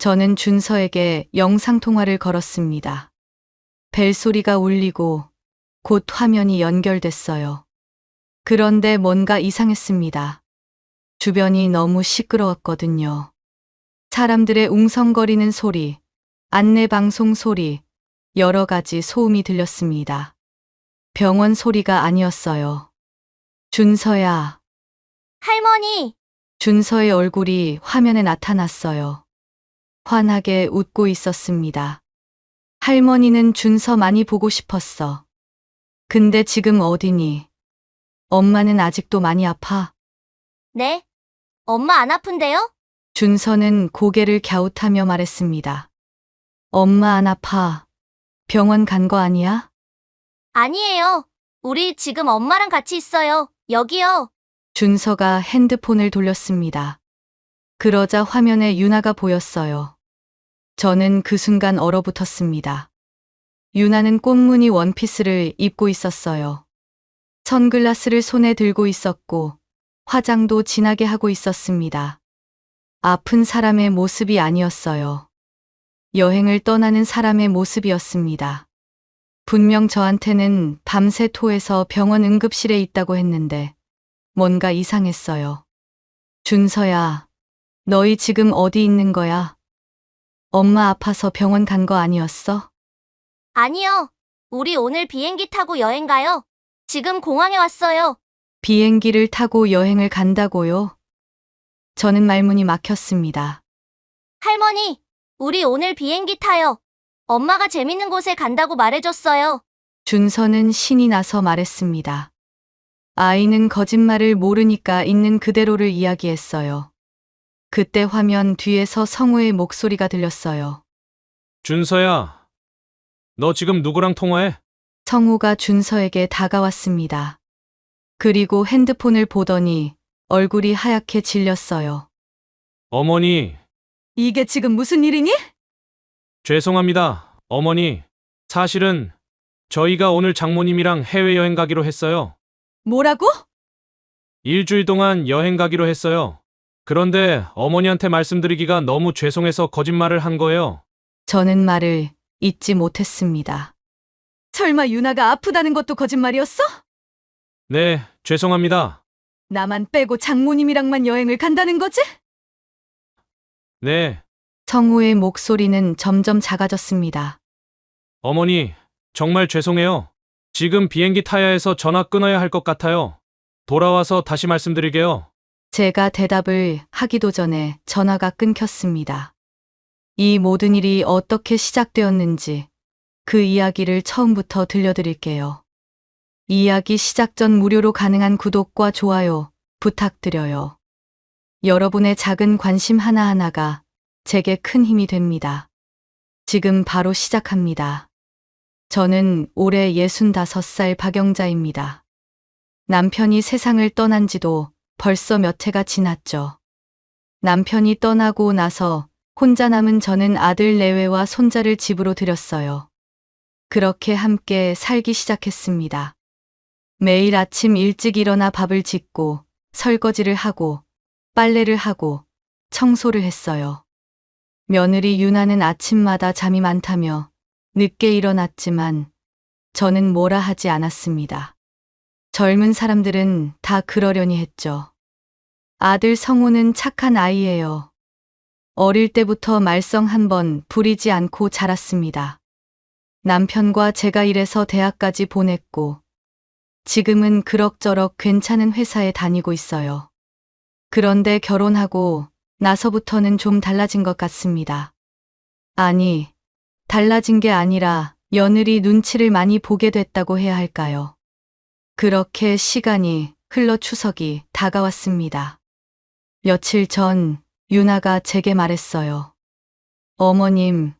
저는 준서에게 영상통화를 걸었습니다. 벨소리가 울리고 곧 화면이 연결됐어요. 그런데 뭔가 이상했습니다. 주변이 너무 시끄러웠거든요. 사람들의 웅성거리는 소리, 안내방송 소리, 여러 가지 소음이 들렸습니다. 병원 소리가 아니었어요. 준서야. 할머니, 준서의 얼굴이 화면에 나타났어요. 환하게 웃고 있었습니다. 할머니는 준서 많이 보고 싶었어. 근데 지금 어디니? 엄마는 아직도 많이 아파? 네? 엄마 안 아픈데요? 준서는 고개를 갸웃하며 말했습니다. 엄마 안 아파. 병원 간 거 아니야? 아니에요. 우리 지금 엄마랑 같이 있어요. 여기요. 준서가 핸드폰을 돌렸습니다. 그러자 화면에 유나가 보였어요. 저는 그 순간 얼어붙었습니다. 유나는 꽃무늬 원피스를 입고 있었어요. 선글라스를 손에 들고 있었고 화장도 진하게 하고 있었습니다. 아픈 사람의 모습이 아니었어요. 여행을 떠나는 사람의 모습이었습니다. 분명 저한테는 밤새 토해서 병원 응급실에 있다고 했는데 뭔가 이상했어요. 준서야, 너희 지금 어디 있는 거야? 엄마 아파서 병원 간 거 아니었어? 아니요. 우리 오늘 비행기 타고 여행 가요. 지금 공항에 왔어요. 비행기를 타고 여행을 간다고요? 저는 말문이 막혔습니다. 할머니, 우리 오늘 비행기 타요. 엄마가 재밌는 곳에 간다고 말해줬어요. 준서는 신이 나서 말했습니다. 아이는 거짓말을 모르니까 있는 그대로를 이야기했어요. 그때 화면 뒤에서 성우의 목소리가 들렸어요. 준서야, 너 지금 누구랑 통화해? 성우가 준서에게 다가왔습니다. 그리고 핸드폰을 보더니 얼굴이 하얗게 질렸어요. 어머니, 이게 지금 무슨 일이니? 죄송합니다. 어머니, 사실은 저희가 오늘 장모님이랑 해외여행 가기로 했어요. 뭐라고? 일주일 동안 여행 가기로 했어요. 그런데 어머니한테 말씀드리기가 너무 죄송해서 거짓말을 한 거예요. 저는 말을 잇지 못했습니다. 설마 유나가 아프다는 것도 거짓말이었어? 네, 죄송합니다. 나만 빼고 장모님이랑만 여행을 간다는 거지? 네, 성우의 목소리는 점점 작아졌습니다. 어머니, 정말 죄송해요. 지금 비행기 타야 해서 전화 끊어야 할 것 같아요. 돌아와서 다시 말씀드릴게요. 제가 대답을 하기도 전에 전화가 끊겼습니다. 이 모든 일이 어떻게 시작되었는지 그 이야기를 처음부터 들려드릴게요. 이야기 시작 전 무료로 가능한 구독과 좋아요 부탁드려요. 여러분의 작은 관심 하나하나가 제게 큰 힘이 됩니다. 지금 바로 시작합니다. 저는 올해 65살 박영자입니다. 남편이 세상을 떠난 지도 벌써 몇 해가 지났죠. 남편이 떠나고 나서 혼자 남은 저는 아들 내외와 손자를 집으로 들였어요. 그렇게 함께 살기 시작했습니다. 매일 아침 일찍 일어나 밥을 짓고 설거지를 하고 빨래를 하고 청소를 했어요. 며느리 유나는 아침마다 잠이 많다며 늦게 일어났지만 저는 뭐라 하지 않았습니다. 젊은 사람들은 다 그러려니 했죠. 아들 성우는 착한 아이예요. 어릴 때부터 말썽 한 번 부리지 않고 자랐습니다. 남편과 제가 일해서 대학까지 보냈고 지금은 그럭저럭 괜찮은 회사에 다니고 있어요. 그런데 결혼하고 나서부터는 좀 달라진 것 같습니다. 아니, 달라진 게 아니라 며느리 눈치를 많이 보게 됐다고 해야 할까요? 그렇게 시간이 흘러 추석이 다가왔습니다. 며칠 전 유나가 제게 말했어요. 어머님,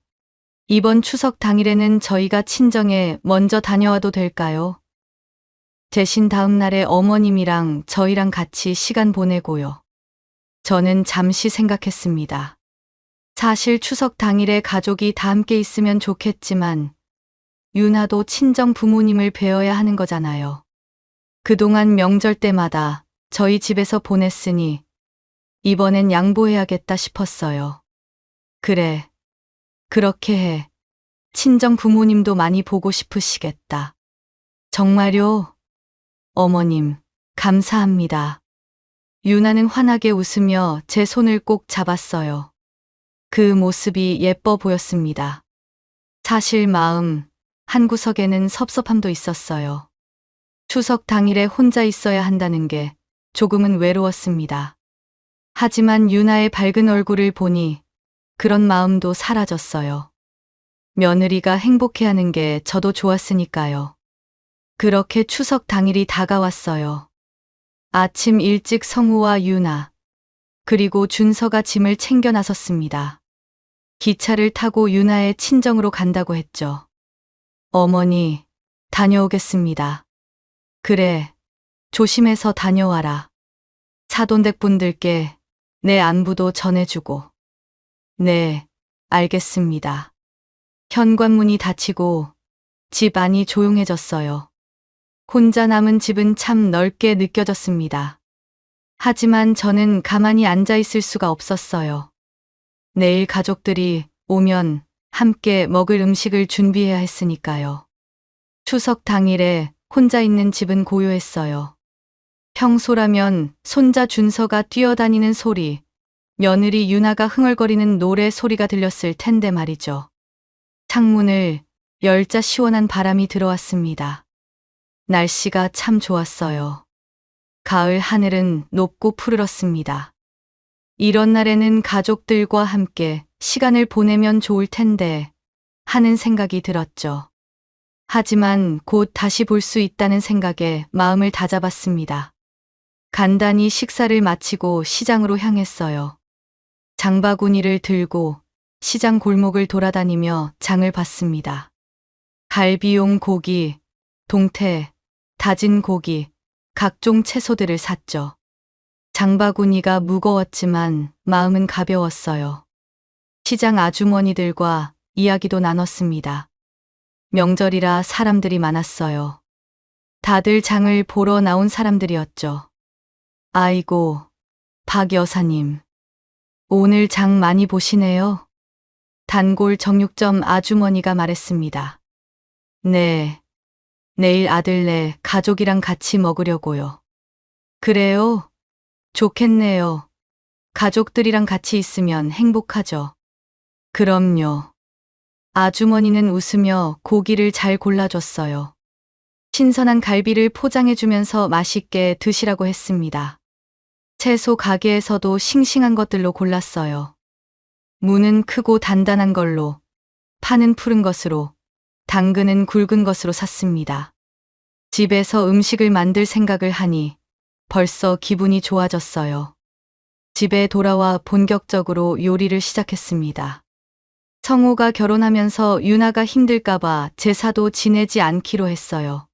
이번 추석 당일에는 저희가 친정에 먼저 다녀와도 될까요? 대신 다음 날에 어머님이랑 저희랑 같이 시간 보내고요. 저는 잠시 생각했습니다. 사실 추석 당일에 가족이 다 함께 있으면 좋겠지만 유나도 친정 부모님을 뵈어야 하는 거잖아요. 그동안 명절 때마다 저희 집에서 보냈으니 이번엔 양보해야겠다 싶었어요. 그래. 그렇게 해. 친정 부모님도 많이 보고 싶으시겠다. 정말요? 어머님, 감사합니다. 유나는 환하게 웃으며 제 손을 꼭 잡았어요. 그 모습이 예뻐 보였습니다. 사실 마음 한구석에는 섭섭함도 있었어요. 추석 당일에 혼자 있어야 한다는 게 조금은 외로웠습니다. 하지만 유나의 밝은 얼굴을 보니 그런 마음도 사라졌어요. 며느리가 행복해하는 게 저도 좋았으니까요. 그렇게 추석 당일이 다가왔어요. 아침 일찍 성우와 유나, 그리고 준서가 짐을 챙겨 나섰습니다. 기차를 타고 유나의 친정으로 간다고 했죠. 어머니, 다녀오겠습니다. 그래, 조심해서 다녀와라. 사돈댁 분들께 내 안부도 전해주고. 네, 알겠습니다. 현관문이 닫히고 집 안이 조용해졌어요. 혼자 남은 집은 참 넓게 느껴졌습니다. 하지만 저는 가만히 앉아 있을 수가 없었어요. 내일 가족들이 오면 함께 먹을 음식을 준비해야 했으니까요. 추석 당일에 혼자 있는 집은 고요했어요. 평소라면 손자 준서가 뛰어다니는 소리, 며느리 유나가 흥얼거리는 노래 소리가 들렸을 텐데 말이죠. 창문을 열자 시원한 바람이 들어왔습니다. 날씨가 참 좋았어요. 가을 하늘은 높고 푸르렀습니다. 이런 날에는 가족들과 함께 시간을 보내면 좋을 텐데 하는 생각이 들었죠. 하지만 곧 다시 볼 수 있다는 생각에 마음을 다잡았습니다. 간단히 식사를 마치고 시장으로 향했어요. 장바구니를 들고 시장 골목을 돌아다니며 장을 봤습니다. 갈비용 고기, 동태, 다진 고기, 각종 채소들을 샀죠. 장바구니가 무거웠지만 마음은 가벼웠어요. 시장 아주머니들과 이야기도 나눴습니다. 명절이라 사람들이 많았어요. 다들 장을 보러 나온 사람들이었죠. 아이고, 박 여사님. 오늘 장 많이 보시네요. 단골 정육점 아주머니가 말했습니다. 네. 내일 아들네 가족이랑 같이 먹으려고요. 그래요? 좋겠네요. 가족들이랑 같이 있으면 행복하죠. 그럼요. 아주머니는 웃으며 고기를 잘 골라줬어요. 신선한 갈비를 포장해주면서 맛있게 드시라고 했습니다. 채소 가게에서도 싱싱한 것들로 골랐어요. 무는 크고 단단한 걸로, 파는 푸른 것으로, 당근은 굵은 것으로 샀습니다. 집에서 음식을 만들 생각을 하니 벌써 기분이 좋아졌어요. 집에 돌아와 본격적으로 요리를 시작했습니다. 성우가 결혼하면서 유나가 힘들까봐 제사도 지내지 않기로 했어요.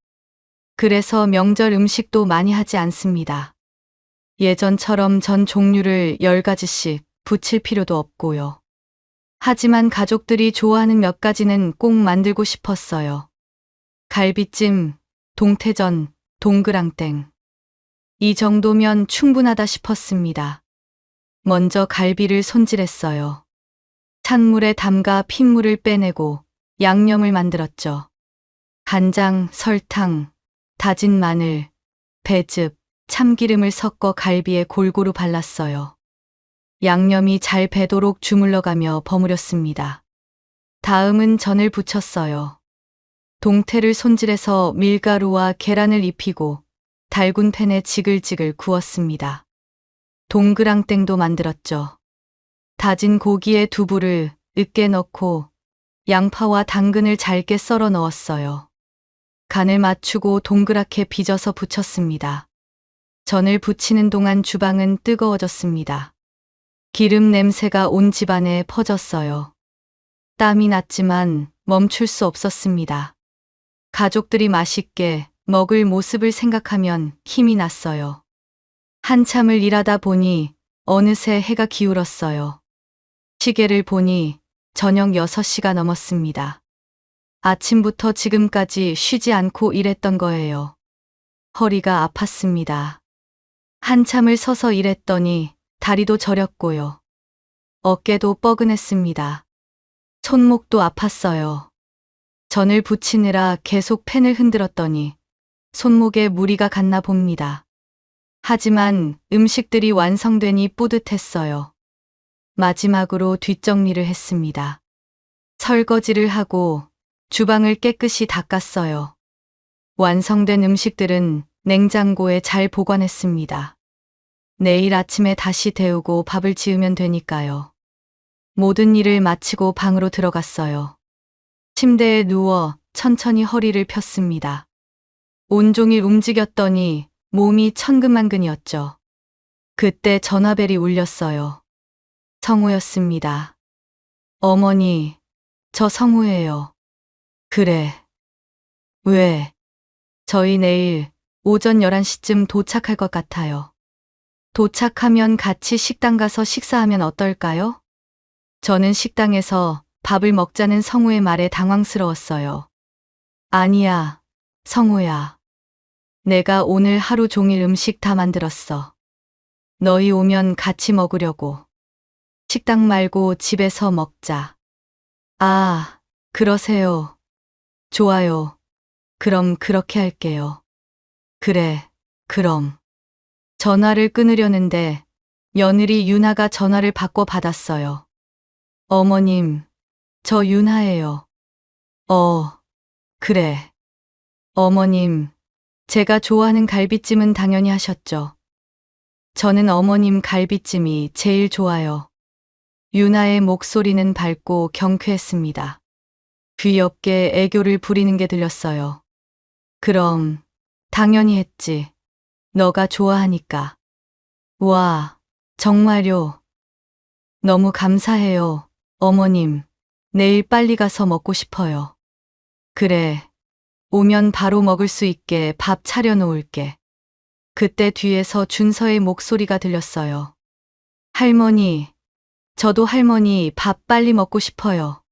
그래서 명절 음식도 많이 하지 않습니다. 예전처럼 전 종류를 10가지씩 부칠 필요도 없고요. 하지만 가족들이 좋아하는 몇 가지는 꼭 만들고 싶었어요. 갈비찜, 동태전, 동그랑땡. 이 정도면 충분하다 싶었습니다. 먼저 갈비를 손질했어요. 찬물에 담가 핏물을 빼내고 양념을 만들었죠. 간장, 설탕, 다진 마늘, 배즙, 참기름을 섞어 갈비에 골고루 발랐어요. 양념이 잘 배도록 주물러가며 버무렸습니다. 다음은 전을 부쳤어요. 동태를 손질해서 밀가루와 계란을 입히고 달군 팬에 지글지글 구웠습니다. 동그랑땡도 만들었죠. 다진 고기에 두부를 으깨 넣고 양파와 당근을 잘게 썰어 넣었어요. 간을 맞추고 동그랗게 빚어서 부쳤습니다. 전을 부치는 동안 주방은 뜨거워졌습니다. 기름 냄새가 온 집안에 퍼졌어요. 땀이 났지만 멈출 수 없었습니다. 가족들이 맛있게 먹을 모습을 생각하면 힘이 났어요. 한참을 일하다 보니 어느새 해가 기울었어요. 시계를 보니 저녁 6시가 넘었습니다. 아침부터 지금까지 쉬지 않고 일했던 거예요. 허리가 아팠습니다. 한참을 서서 일했더니 다리도 저렸고요. 어깨도 뻐근했습니다. 손목도 아팠어요. 전을 붙이느라 계속 펜을 흔들었더니 손목에 무리가 갔나 봅니다. 하지만 음식들이 완성되니 뿌듯했어요. 마지막으로 뒷정리를 했습니다. 설거지를 하고 주방을 깨끗이 닦았어요. 완성된 음식들은 냉장고에 잘 보관했습니다. 내일 아침에 다시 데우고 밥을 지으면 되니까요. 모든 일을 마치고 방으로 들어갔어요. 침대에 누워 천천히 허리를 폈습니다. 온종일 움직였더니 몸이 천근만근이었죠. 그때 전화벨이 울렸어요. 성우였습니다. 어머니, 저 성우예요. 그래. 왜? 저희 내일 오전 11시쯤 도착할 것 같아요. 도착하면 같이 식당 가서 식사하면 어떨까요? 저는 식당에서 밥을 먹자는 성우의 말에 당황스러웠어요. 아니야, 성우야. 내가 오늘 하루 종일 음식 다 만들었어. 너희 오면 같이 먹으려고. 식당 말고 집에서 먹자. 아, 그러세요. 좋아요. 그럼 그렇게 할게요. 그래, 그럼. 전화를 끊으려는데 며느리 윤아가 전화를 바꿔 받았어요. 어머님, 저 윤아예요. 그래. 어머님, 제가 좋아하는 갈비찜은 당연히 하셨죠. 저는 어머님 갈비찜이 제일 좋아요. 윤아의 목소리는 밝고 경쾌했습니다. 귀엽게 애교를 부리는 게 들렸어요. 그럼, 당연히 했지. 너가 좋아하니까. 와, 정말요. 너무 감사해요, 어머님. 내일 빨리 가서 먹고 싶어요. 그래. 오면 바로 먹을 수 있게 밥 차려놓을게. 그때 뒤에서 준서의 목소리가 들렸어요. 할머니, 저도 할머니 밥 빨리 먹고 싶어요.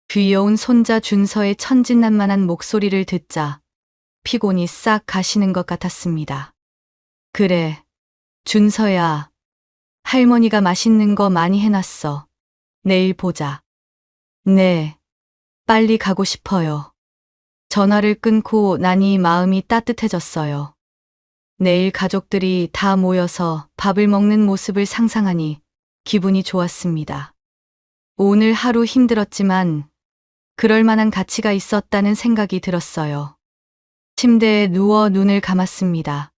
귀여운 손자 준서의 천진난만한 목소리를 듣자 피곤이 싹 가시는 것 같았습니다. 그래, 준서야. 할머니가 맛있는 거 많이 해놨어. 내일 보자. 네, 빨리 가고 싶어요. 전화를 끊고 나니 마음이 따뜻해졌어요. 내일 가족들이 다 모여서 밥을 먹는 모습을 상상하니 기분이 좋았습니다. 오늘 하루 힘들었지만 그럴 만한 가치가 있었다는 생각이 들었어요. 침대에 누워 눈을 감았습니다.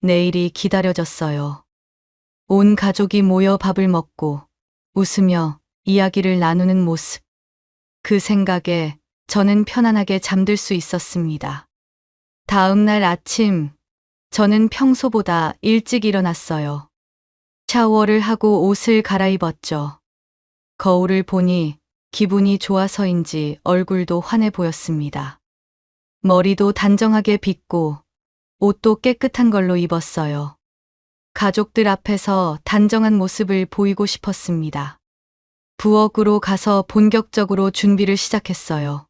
내일이 기다려졌어요. 온 가족이 모여 밥을 먹고 웃으며 이야기를 나누는 모습. 그 생각에 저는 편안하게 잠들 수 있었습니다. 다음 날 아침, 저는 평소보다 일찍 일어났어요. 샤워를 하고 옷을 갈아입었죠. 거울을 보니 기분이 좋아서인지 얼굴도 환해 보였습니다. 머리도 단정하게 빗고 옷도 깨끗한 걸로 입었어요. 가족들 앞에서 단정한 모습을 보이고 싶었습니다. 부엌으로 가서 본격적으로 준비를 시작했어요.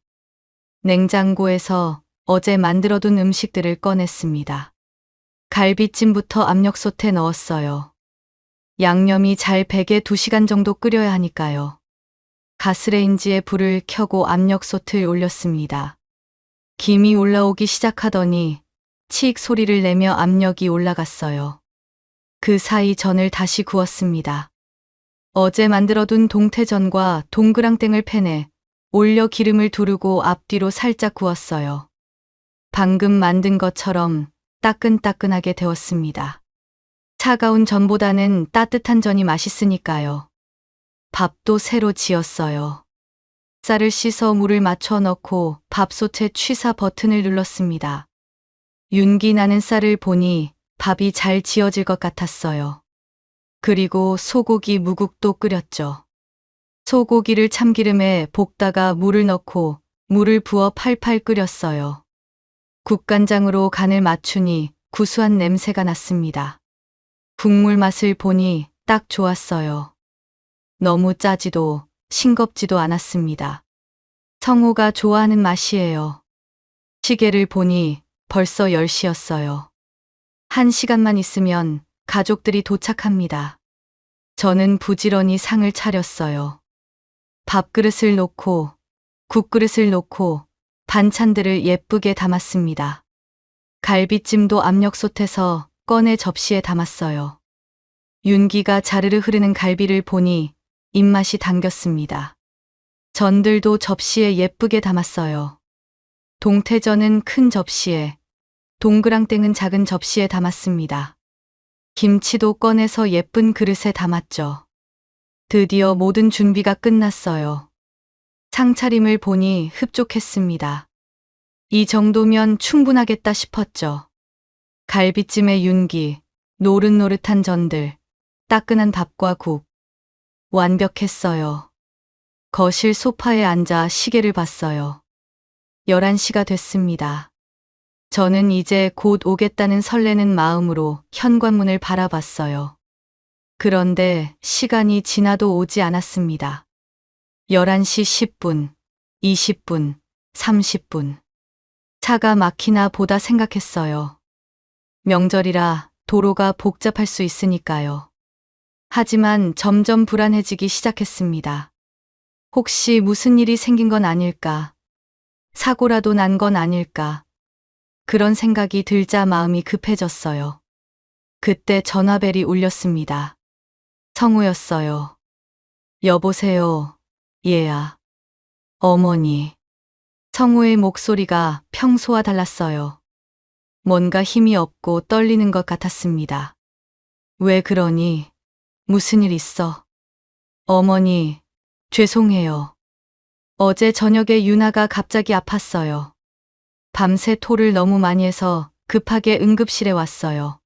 냉장고에서 어제 만들어둔 음식들을 꺼냈습니다. 갈비찜부터 압력솥에 넣었어요. 양념이 잘 배게 2시간 정도 끓여야 하니까요. 가스레인지에 불을 켜고 압력솥을 올렸습니다. 김이 올라오기 시작하더니 칙 소리를 내며 압력이 올라갔어요. 그 사이 전을 다시 구웠습니다. 어제 만들어둔 동태전과 동그랑땡을 팬에 올려 기름을 두르고 앞뒤로 살짝 구웠어요. 방금 만든 것처럼 따끈따끈하게 데웠습니다. 차가운 전보다는 따뜻한 전이 맛있으니까요. 밥도 새로 지었어요. 쌀을 씻어 물을 맞춰 넣고 밥솥에 취사 버튼을 눌렀습니다. 윤기 나는 쌀을 보니 밥이 잘 지어질 것 같았어요. 그리고 소고기 무국도 끓였죠. 소고기를 참기름에 볶다가 물을 넣고 물을 부어 팔팔 끓였어요. 국간장으로 간을 맞추니 구수한 냄새가 났습니다. 국물 맛을 보니 딱 좋았어요. 너무 짜지도 싱겁지도 않았습니다. 성우가 좋아하는 맛이에요. 시계를 보니 벌써 10시였어요. 1시간만 있으면 가족들이 도착합니다. 저는 부지런히 상을 차렸어요. 밥그릇을 놓고, 국그릇을 놓고, 반찬들을 예쁘게 담았습니다. 갈비찜도 압력솥에서 꺼내 접시에 담았어요. 윤기가 자르르 흐르는 갈비를 보니 입맛이 당겼습니다. 전들도 접시에 예쁘게 담았어요. 동태전은 큰 접시에, 동그랑땡은 작은 접시에 담았습니다. 김치도 꺼내서 예쁜 그릇에 담았죠. 드디어 모든 준비가 끝났어요. 상차림을 보니 흡족했습니다. 이 정도면 충분하겠다 싶었죠. 갈비찜의 윤기, 노릇노릇한 전들, 따끈한 밥과 국. 완벽했어요. 거실 소파에 앉아 시계를 봤어요. 11시가 됐습니다. 저는 이제 곧 오겠다는 설레는 마음으로 현관문을 바라봤어요. 그런데 시간이 지나도 오지 않았습니다. 11시 10분, 20분, 30분. 차가 막히나 보다 생각했어요. 명절이라 도로가 복잡할 수 있으니까요. 하지만 점점 불안해지기 시작했습니다. 혹시 무슨 일이 생긴 건 아닐까? 사고라도 난 건 아닐까? 그런 생각이 들자 마음이 급해졌어요. 그때 전화벨이 울렸습니다. 성우였어요. 여보세요, 얘야. 어머니. 성우의 목소리가 평소와 달랐어요. 뭔가 힘이 없고 떨리는 것 같았습니다. 왜 그러니? 무슨 일 있어? 어머니, 죄송해요. 어제 저녁에 유나가 갑자기 아팠어요. 밤새 토를 너무 많이 해서 급하게 응급실에 왔어요.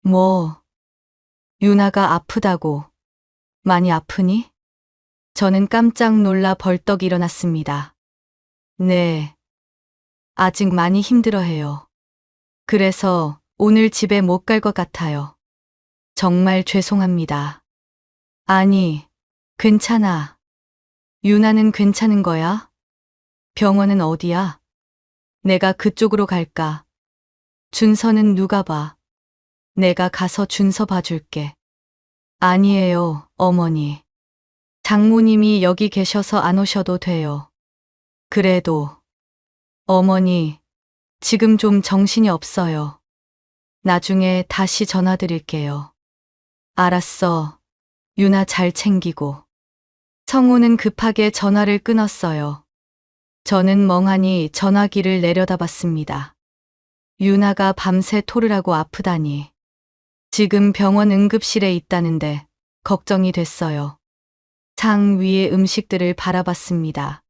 뭐, 유나가 아프다고. 많이 아프니? 저는 깜짝 놀라 벌떡 일어났습니다. 네. 아직 많이 힘들어해요. 그래서 오늘 집에 못 갈 것 같아요. 정말 죄송합니다. 아니, 괜찮아. 유나는 괜찮은 거야? 병원은 어디야? 내가 그쪽으로 갈까? 준서는 누가 봐? 내가 가서 준서 봐줄게. 아니에요, 어머니. 장모님이 여기 계셔서 안 오셔도 돼요. 그래도, 어머니, 지금 좀 정신이 없어요. 나중에 다시 전화드릴게요. 알았어. 유나 잘 챙기고. 성우는 급하게 전화를 끊었어요. 저는 멍하니 전화기를 내려다봤습니다. 유나가 밤새 토를 하고 아프다니. 지금 병원 응급실에 있다는데 걱정이 됐어요. 상 위의 음식들을 바라봤습니다.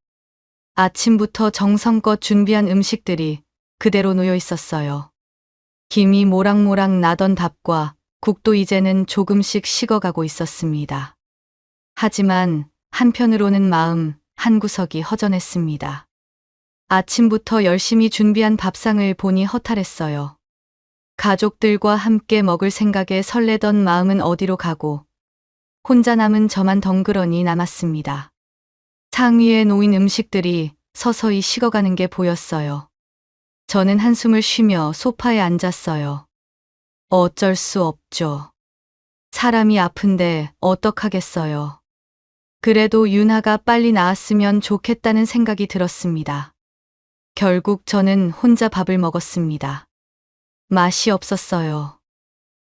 아침부터 정성껏 준비한 음식들이 그대로 놓여 있었어요. 김이 모락모락 나던 밥과 국도 이제는 조금씩 식어가고 있었습니다. 하지만 한편으로는 마음 한구석이 허전했습니다. 아침부터 열심히 준비한 밥상을 보니 허탈했어요. 가족들과 함께 먹을 생각에 설레던 마음은 어디로 가고 혼자 남은 저만 덩그러니 남았습니다. 상 위에 놓인 음식들이 서서히 식어가는 게 보였어요. 저는 한숨을 쉬며 소파에 앉았어요. 어쩔 수 없죠. 사람이 아픈데 어떡하겠어요. 그래도 유나가 빨리 나았으면 좋겠다는 생각이 들었습니다. 결국 저는 혼자 밥을 먹었습니다. 맛이 없었어요.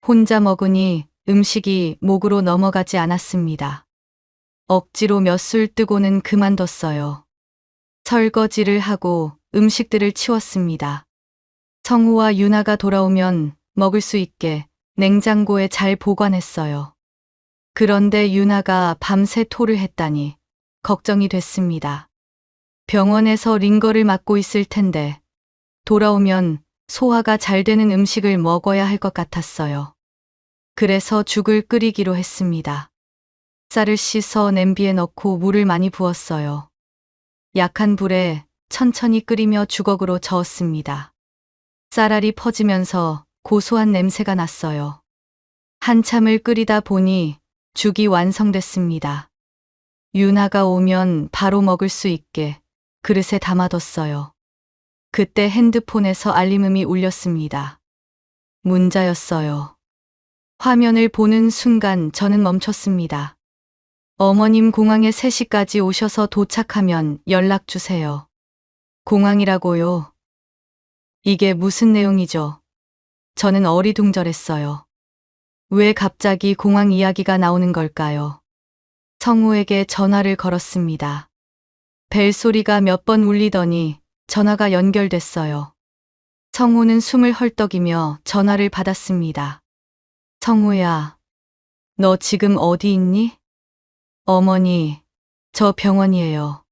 혼자 먹으니 음식이 목으로 넘어가지 않았습니다. 억지로 몇 술 뜨고는 그만뒀어요. 설거지를 하고 음식들을 치웠습니다. 성우와 유나가 돌아오면 먹을 수 있게 냉장고에 잘 보관했어요. 그런데 유나가 밤새 토를 했다니 걱정이 됐습니다. 병원에서 링거를 맞고 있을 텐데 돌아오면 소화가 잘 되는 음식을 먹어야 할 것 같았어요. 그래서 죽을 끓이기로 했습니다. 쌀을 씻어 냄비에 넣고 물을 많이 부었어요. 약한 불에 천천히 끓이며 주걱으로 저었습니다. 쌀알이 퍼지면서 고소한 냄새가 났어요. 한참을 끓이다 보니 죽이 완성됐습니다. 유나가 오면 바로 먹을 수 있게 그릇에 담아뒀어요. 그때 핸드폰에서 알림음이 울렸습니다. 문자였어요. 화면을 보는 순간 저는 멈췄습니다. 어머님 공항에 3시까지 오셔서 도착하면 연락 주세요. 공항이라고요? 이게 무슨 내용이죠? 저는 어리둥절했어요. 왜 갑자기 공항 이야기가 나오는 걸까요? 성우에게 전화를 걸었습니다. 벨소리가 몇 번 울리더니 전화가 연결됐어요. 성우는 숨을 헐떡이며 전화를 받았습니다. 성우야, 너 지금 어디 있니? 어머니, 저 병원이에요.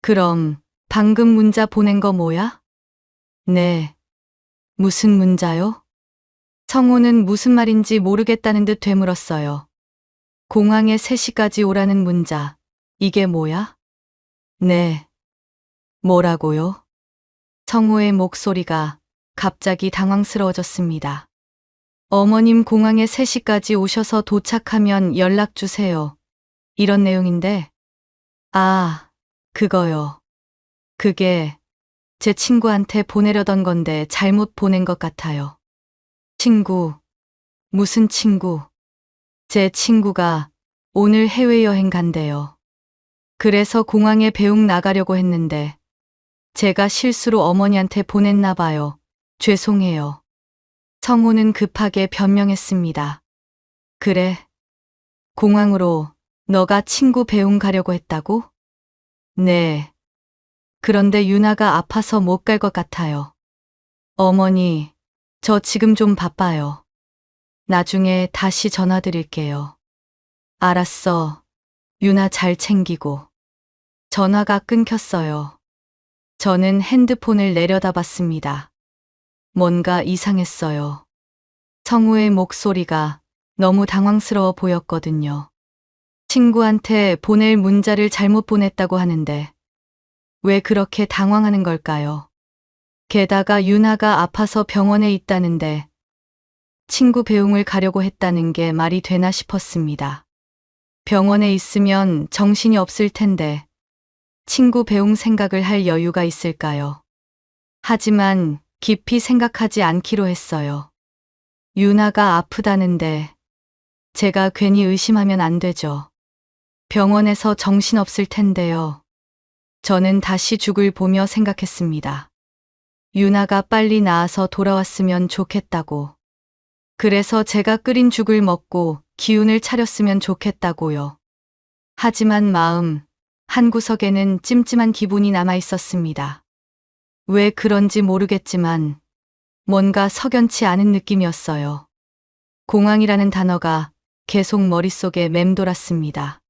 그럼 방금 문자 보낸 거 뭐야? 네. 무슨 문자요? 성우는 무슨 말인지 모르겠다는 듯 되물었어요. 공항에 3시까지 오라는 문자. 이게 뭐야? 네. 뭐라고요? 성우의 목소리가 갑자기 당황스러워졌습니다. 어머님 공항에 3시까지 오셔서 도착하면 연락 주세요. 이런 내용인데. 아, 그거요. 그게 제 친구한테 보내려던 건데 잘못 보낸 것 같아요. 친구. 무슨 친구? 제 친구가 오늘 해외여행 간대요. 그래서 공항에 배웅 나가려고 했는데 제가 실수로 어머니한테 보냈나 봐요. 죄송해요. 성우는 급하게 변명했습니다. 그래. 공항으로 너가 친구 배웅 가려고 했다고? 네. 그런데 유나가 아파서 못 갈 것 같아요. 어머니, 저 지금 좀 바빠요. 나중에 다시 전화드릴게요. 알았어. 유나 잘 챙기고. 전화가 끊겼어요. 저는 핸드폰을 내려다봤습니다. 뭔가 이상했어요. 성우의 목소리가 너무 당황스러워 보였거든요. 친구한테 보낼 문자를 잘못 보냈다고 하는데 왜 그렇게 당황하는 걸까요? 게다가 유나가 아파서 병원에 있다는데 친구 배웅을 가려고 했다는 게 말이 되나 싶었습니다. 병원에 있으면 정신이 없을 텐데 친구 배웅 생각을 할 여유가 있을까요? 하지만 깊이 생각하지 않기로 했어요. 유나가 아프다는데 제가 괜히 의심하면 안 되죠. 병원에서 정신없을 텐데요. 저는 다시 죽을 보며 생각했습니다. 유나가 빨리 나아서 돌아왔으면 좋겠다고. 그래서 제가 끓인 죽을 먹고 기운을 차렸으면 좋겠다고요. 하지만 마음 한구석에는 찜찜한 기분이 남아 있었습니다. 왜 그런지 모르겠지만 뭔가 석연치 않은 느낌이었어요. 공항이라는 단어가 계속 머릿속에 맴돌았습니다.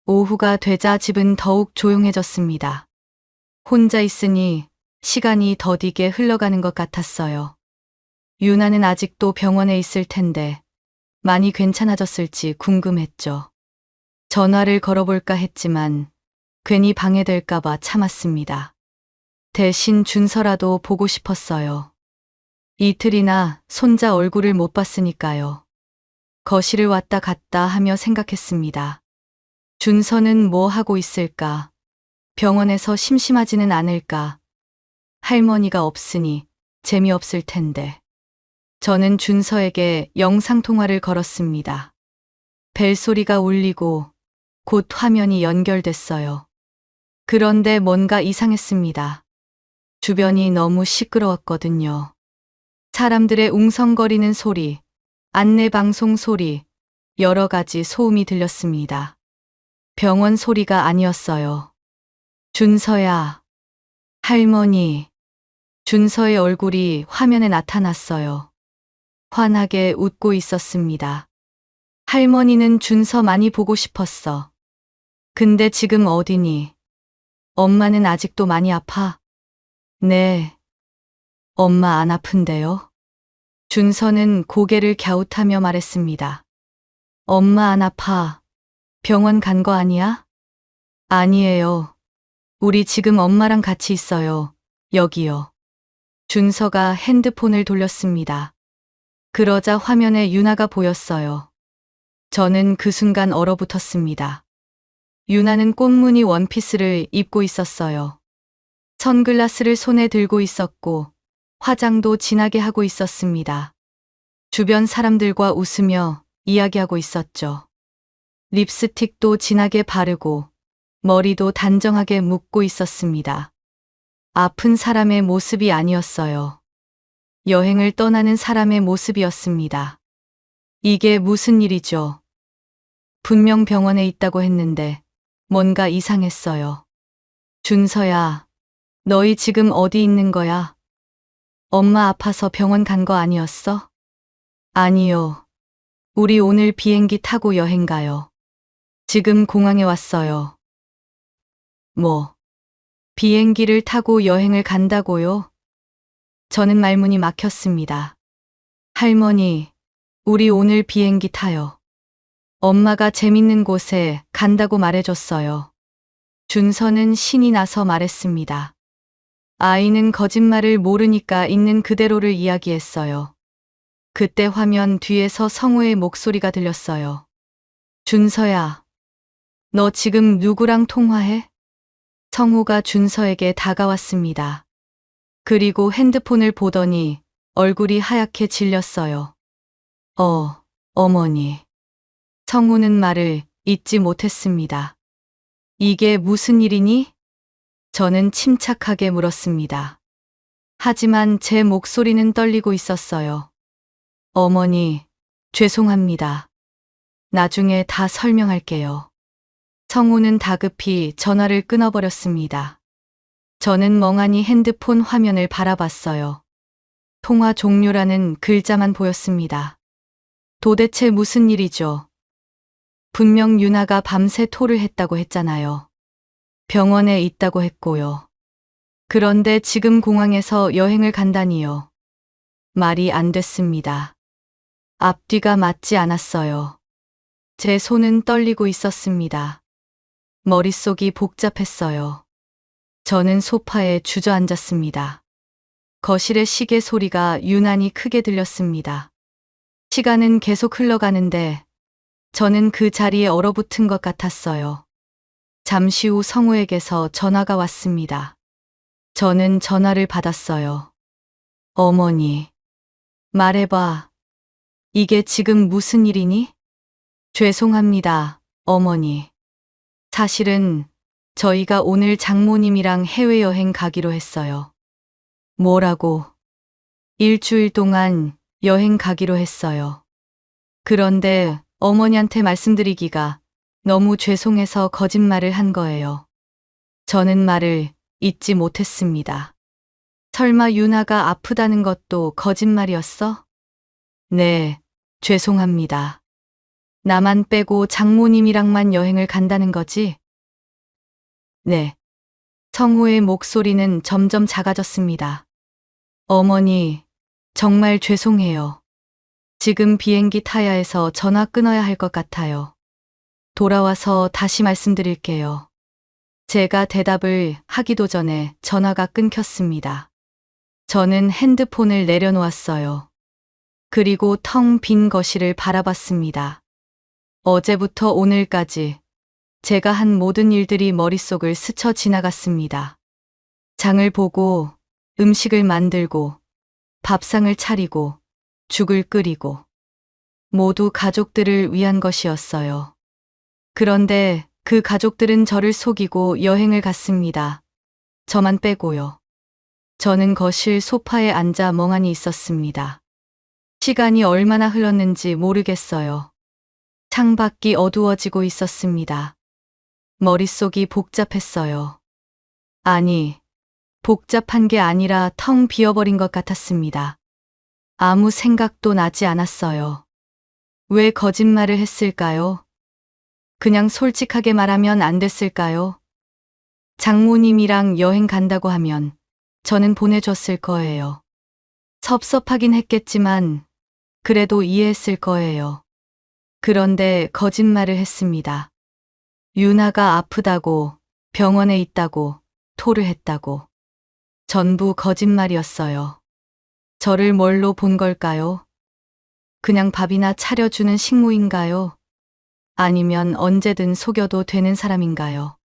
오후가 되자 집은 더욱 조용해졌습니다. 혼자 있으니 시간이 더디게 흘러가는 것 같았어요. 유나는 아직도 병원에 있을 텐데 많이 괜찮아졌을지 궁금했죠. 전화를 걸어볼까 했지만 괜히 방해될까봐 참았습니다. 대신 준서라도 보고 싶었어요. 이틀이나 손자 얼굴을 못 봤으니까요. 거실을 왔다 갔다 하며 생각했습니다. 준서는 뭐 하고 있을까? 병원에서 심심하지는 않을까? 할머니가 없으니 재미없을 텐데. 저는 준서에게 영상통화를 걸었습니다. 벨소리가 울리고 곧 화면이 연결됐어요. 그런데 뭔가 이상했습니다. 주변이 너무 시끄러웠거든요. 사람들의 웅성거리는 소리, 안내방송 소리, 여러 가지 소음이 들렸습니다. 병원 소리가 아니었어요. 준서야. 할머니. 준서의 얼굴이 화면에 나타났어요. 환하게 웃고 있었습니다. 할머니는 준서 많이 보고 싶었어. 근데 지금 어디니? 엄마는 아직도 많이 아파? 네. 엄마 안 아픈데요? 준서는 고개를 갸웃하며 말했습니다. 엄마 안 아파. 병원 간 거 아니야? 아니에요. 우리 지금 엄마랑 같이 있어요. 여기요. 준서가 핸드폰을 돌렸습니다. 그러자 화면에 유나가 보였어요. 저는 그 순간 얼어붙었습니다. 유나는 꽃무늬 원피스를 입고 있었어요. 선글라스를 손에 들고 있었고 화장도 진하게 하고 있었습니다. 주변 사람들과 웃으며 이야기하고 있었죠. 립스틱도 진하게 바르고 머리도 단정하게 묶고 있었습니다. 아픈 사람의 모습이 아니었어요. 여행을 떠나는 사람의 모습이었습니다. 이게 무슨 일이죠? 분명 병원에 있다고 했는데 뭔가 이상했어요. 준서야, 너희 지금 어디 있는 거야? 엄마 아파서 병원 간 거 아니었어? 아니요. 우리 오늘 비행기 타고 여행 가요. 지금 공항에 왔어요. 뭐, 비행기를 타고 여행을 간다고요? 저는 말문이 막혔습니다. 할머니, 우리 오늘 비행기 타요. 엄마가 재밌는 곳에 간다고 말해줬어요. 준서는 신이 나서 말했습니다. 아이는 거짓말을 모르니까 있는 그대로를 이야기했어요. 그때 화면 뒤에서 성우의 목소리가 들렸어요. 준서야, 너 지금 누구랑 통화해? 성우가 준서에게 다가왔습니다. 그리고 핸드폰을 보더니 얼굴이 하얗게 질렸어요. 어머니. 성우는 말을 잇지 못했습니다. 이게 무슨 일이니? 저는 침착하게 물었습니다. 하지만 제 목소리는 떨리고 있었어요. 어머니, 죄송합니다. 나중에 다 설명할게요. 성우는 다급히 전화를 끊어버렸습니다. 저는 멍하니 핸드폰 화면을 바라봤어요. 통화 종료라는 글자만 보였습니다. 도대체 무슨 일이죠? 분명 유나가 밤새 토를 했다고 했잖아요. 병원에 있다고 했고요. 그런데 지금 공항에서 여행을 간다니요. 말이 안 됐습니다. 앞뒤가 맞지 않았어요. 제 손은 떨리고 있었습니다. 머릿속이 복잡했어요. 저는 소파에 주저앉았습니다. 거실의 시계 소리가 유난히 크게 들렸습니다. 시간은 계속 흘러가는데 저는 그 자리에 얼어붙은 것 같았어요. 잠시 후 성우에게서 전화가 왔습니다. 저는 전화를 받았어요. 어머니, 말해봐. 이게 지금 무슨 일이니? 죄송합니다, 어머니. 사실은 저희가 오늘 장모님이랑 해외여행 가기로 했어요. 뭐라고? 일주일 동안 여행 가기로 했어요. 그런데 어머니한테 말씀드리기가 너무 죄송해서 거짓말을 한 거예요. 저는 말을 잇지 못했습니다. 설마 유나가 아프다는 것도 거짓말이었어? 네, 죄송합니다. 나만 빼고 장모님이랑만 여행을 간다는 거지? 네. 성우의 목소리는 점점 작아졌습니다. 어머니, 정말 죄송해요. 지금 비행기 타야 해서 전화 끊어야 할 것 같아요. 돌아와서 다시 말씀드릴게요. 제가 대답을 하기도 전에 전화가 끊겼습니다. 저는 핸드폰을 내려놓았어요. 그리고 텅 빈 거실을 바라봤습니다. 어제부터 오늘까지 제가 한 모든 일들이 머릿속을 스쳐 지나갔습니다. 장을 보고, 음식을 만들고, 밥상을 차리고, 죽을 끓이고, 모두 가족들을 위한 것이었어요. 그런데 그 가족들은 저를 속이고 여행을 갔습니다. 저만 빼고요. 저는 거실 소파에 앉아 멍하니 있었습니다. 시간이 얼마나 흘렀는지 모르겠어요. 창밖이 어두워지고 있었습니다. 머릿속이 복잡했어요. 아니, 복잡한 게 아니라 텅 비어버린 것 같았습니다. 아무 생각도 나지 않았어요. 왜 거짓말을 했을까요? 그냥 솔직하게 말하면 안 됐을까요? 장모님이랑 여행 간다고 하면 저는 보내줬을 거예요. 섭섭하긴 했겠지만 그래도 이해했을 거예요. 그런데 거짓말을 했습니다. 유나가 아프다고, 병원에 있다고, 토를 했다고. 전부 거짓말이었어요. 저를 뭘로 본 걸까요? 그냥 밥이나 차려주는 식모인가요? 아니면 언제든 속여도 되는 사람인가요?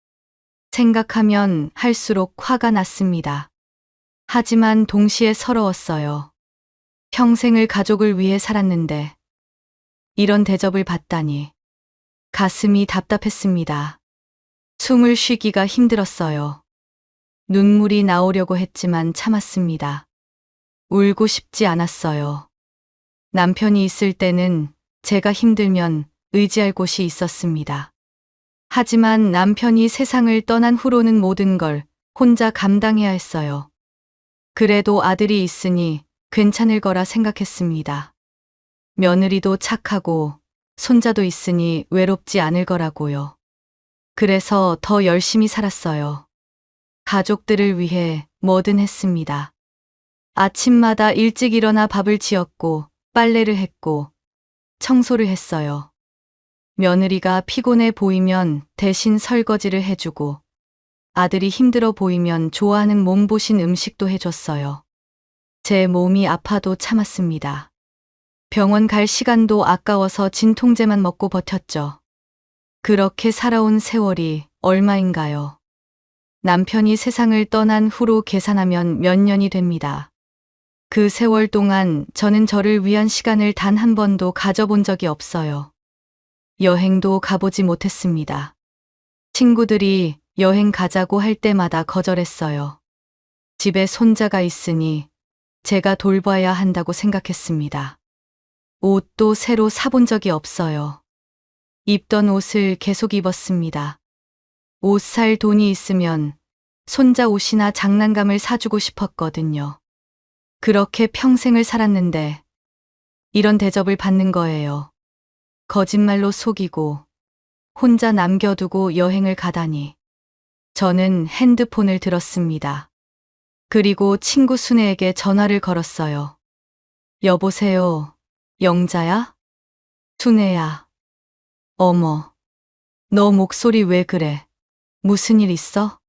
생각하면 할수록 화가 났습니다. 하지만 동시에 서러웠어요. 평생을 가족을 위해 살았는데 이런 대접을 받다니 가슴이 답답했습니다. 숨을 쉬기가 힘들었어요. 눈물이 나오려고 했지만 참았습니다. 울고 싶지 않았어요. 남편이 있을 때는 제가 힘들면 의지할 곳이 있었습니다. 하지만 남편이 세상을 떠난 후로는 모든 걸 혼자 감당해야 했어요. 그래도 아들이 있으니 괜찮을 거라 생각했습니다. 며느리도 착하고 손자도 있으니 외롭지 않을 거라고요. 그래서 더 열심히 살았어요. 가족들을 위해 뭐든 했습니다. 아침마다 일찍 일어나 밥을 지었고 빨래를 했고 청소를 했어요. 며느리가 피곤해 보이면 대신 설거지를 해주고 아들이 힘들어 보이면 좋아하는 몸보신 음식도 해줬어요. 제 몸이 아파도 참았습니다. 병원 갈 시간도 아까워서 진통제만 먹고 버텼죠. 그렇게 살아온 세월이 얼마인가요? 남편이 세상을 떠난 후로 계산하면 몇 년이 됩니다. 그 세월 동안 저는 저를 위한 시간을 단 한 번도 가져본 적이 없어요. 여행도 가보지 못했습니다. 친구들이 여행 가자고 할 때마다 거절했어요. 집에 손자가 있으니 제가 돌봐야 한다고 생각했습니다. 옷도 새로 사본 적이 없어요. 입던 옷을 계속 입었습니다. 옷 살 돈이 있으면 손자 옷이나 장난감을 사주고 싶었거든요. 그렇게 평생을 살았는데 이런 대접을 받는 거예요. 거짓말로 속이고 혼자 남겨두고 여행을 가다니. 저는 핸드폰을 들었습니다. 그리고 친구 순애에게 전화를 걸었어요. 여보세요, 영자야? 순애야. 어머, 너 목소리 왜 그래? 무슨 일 있어?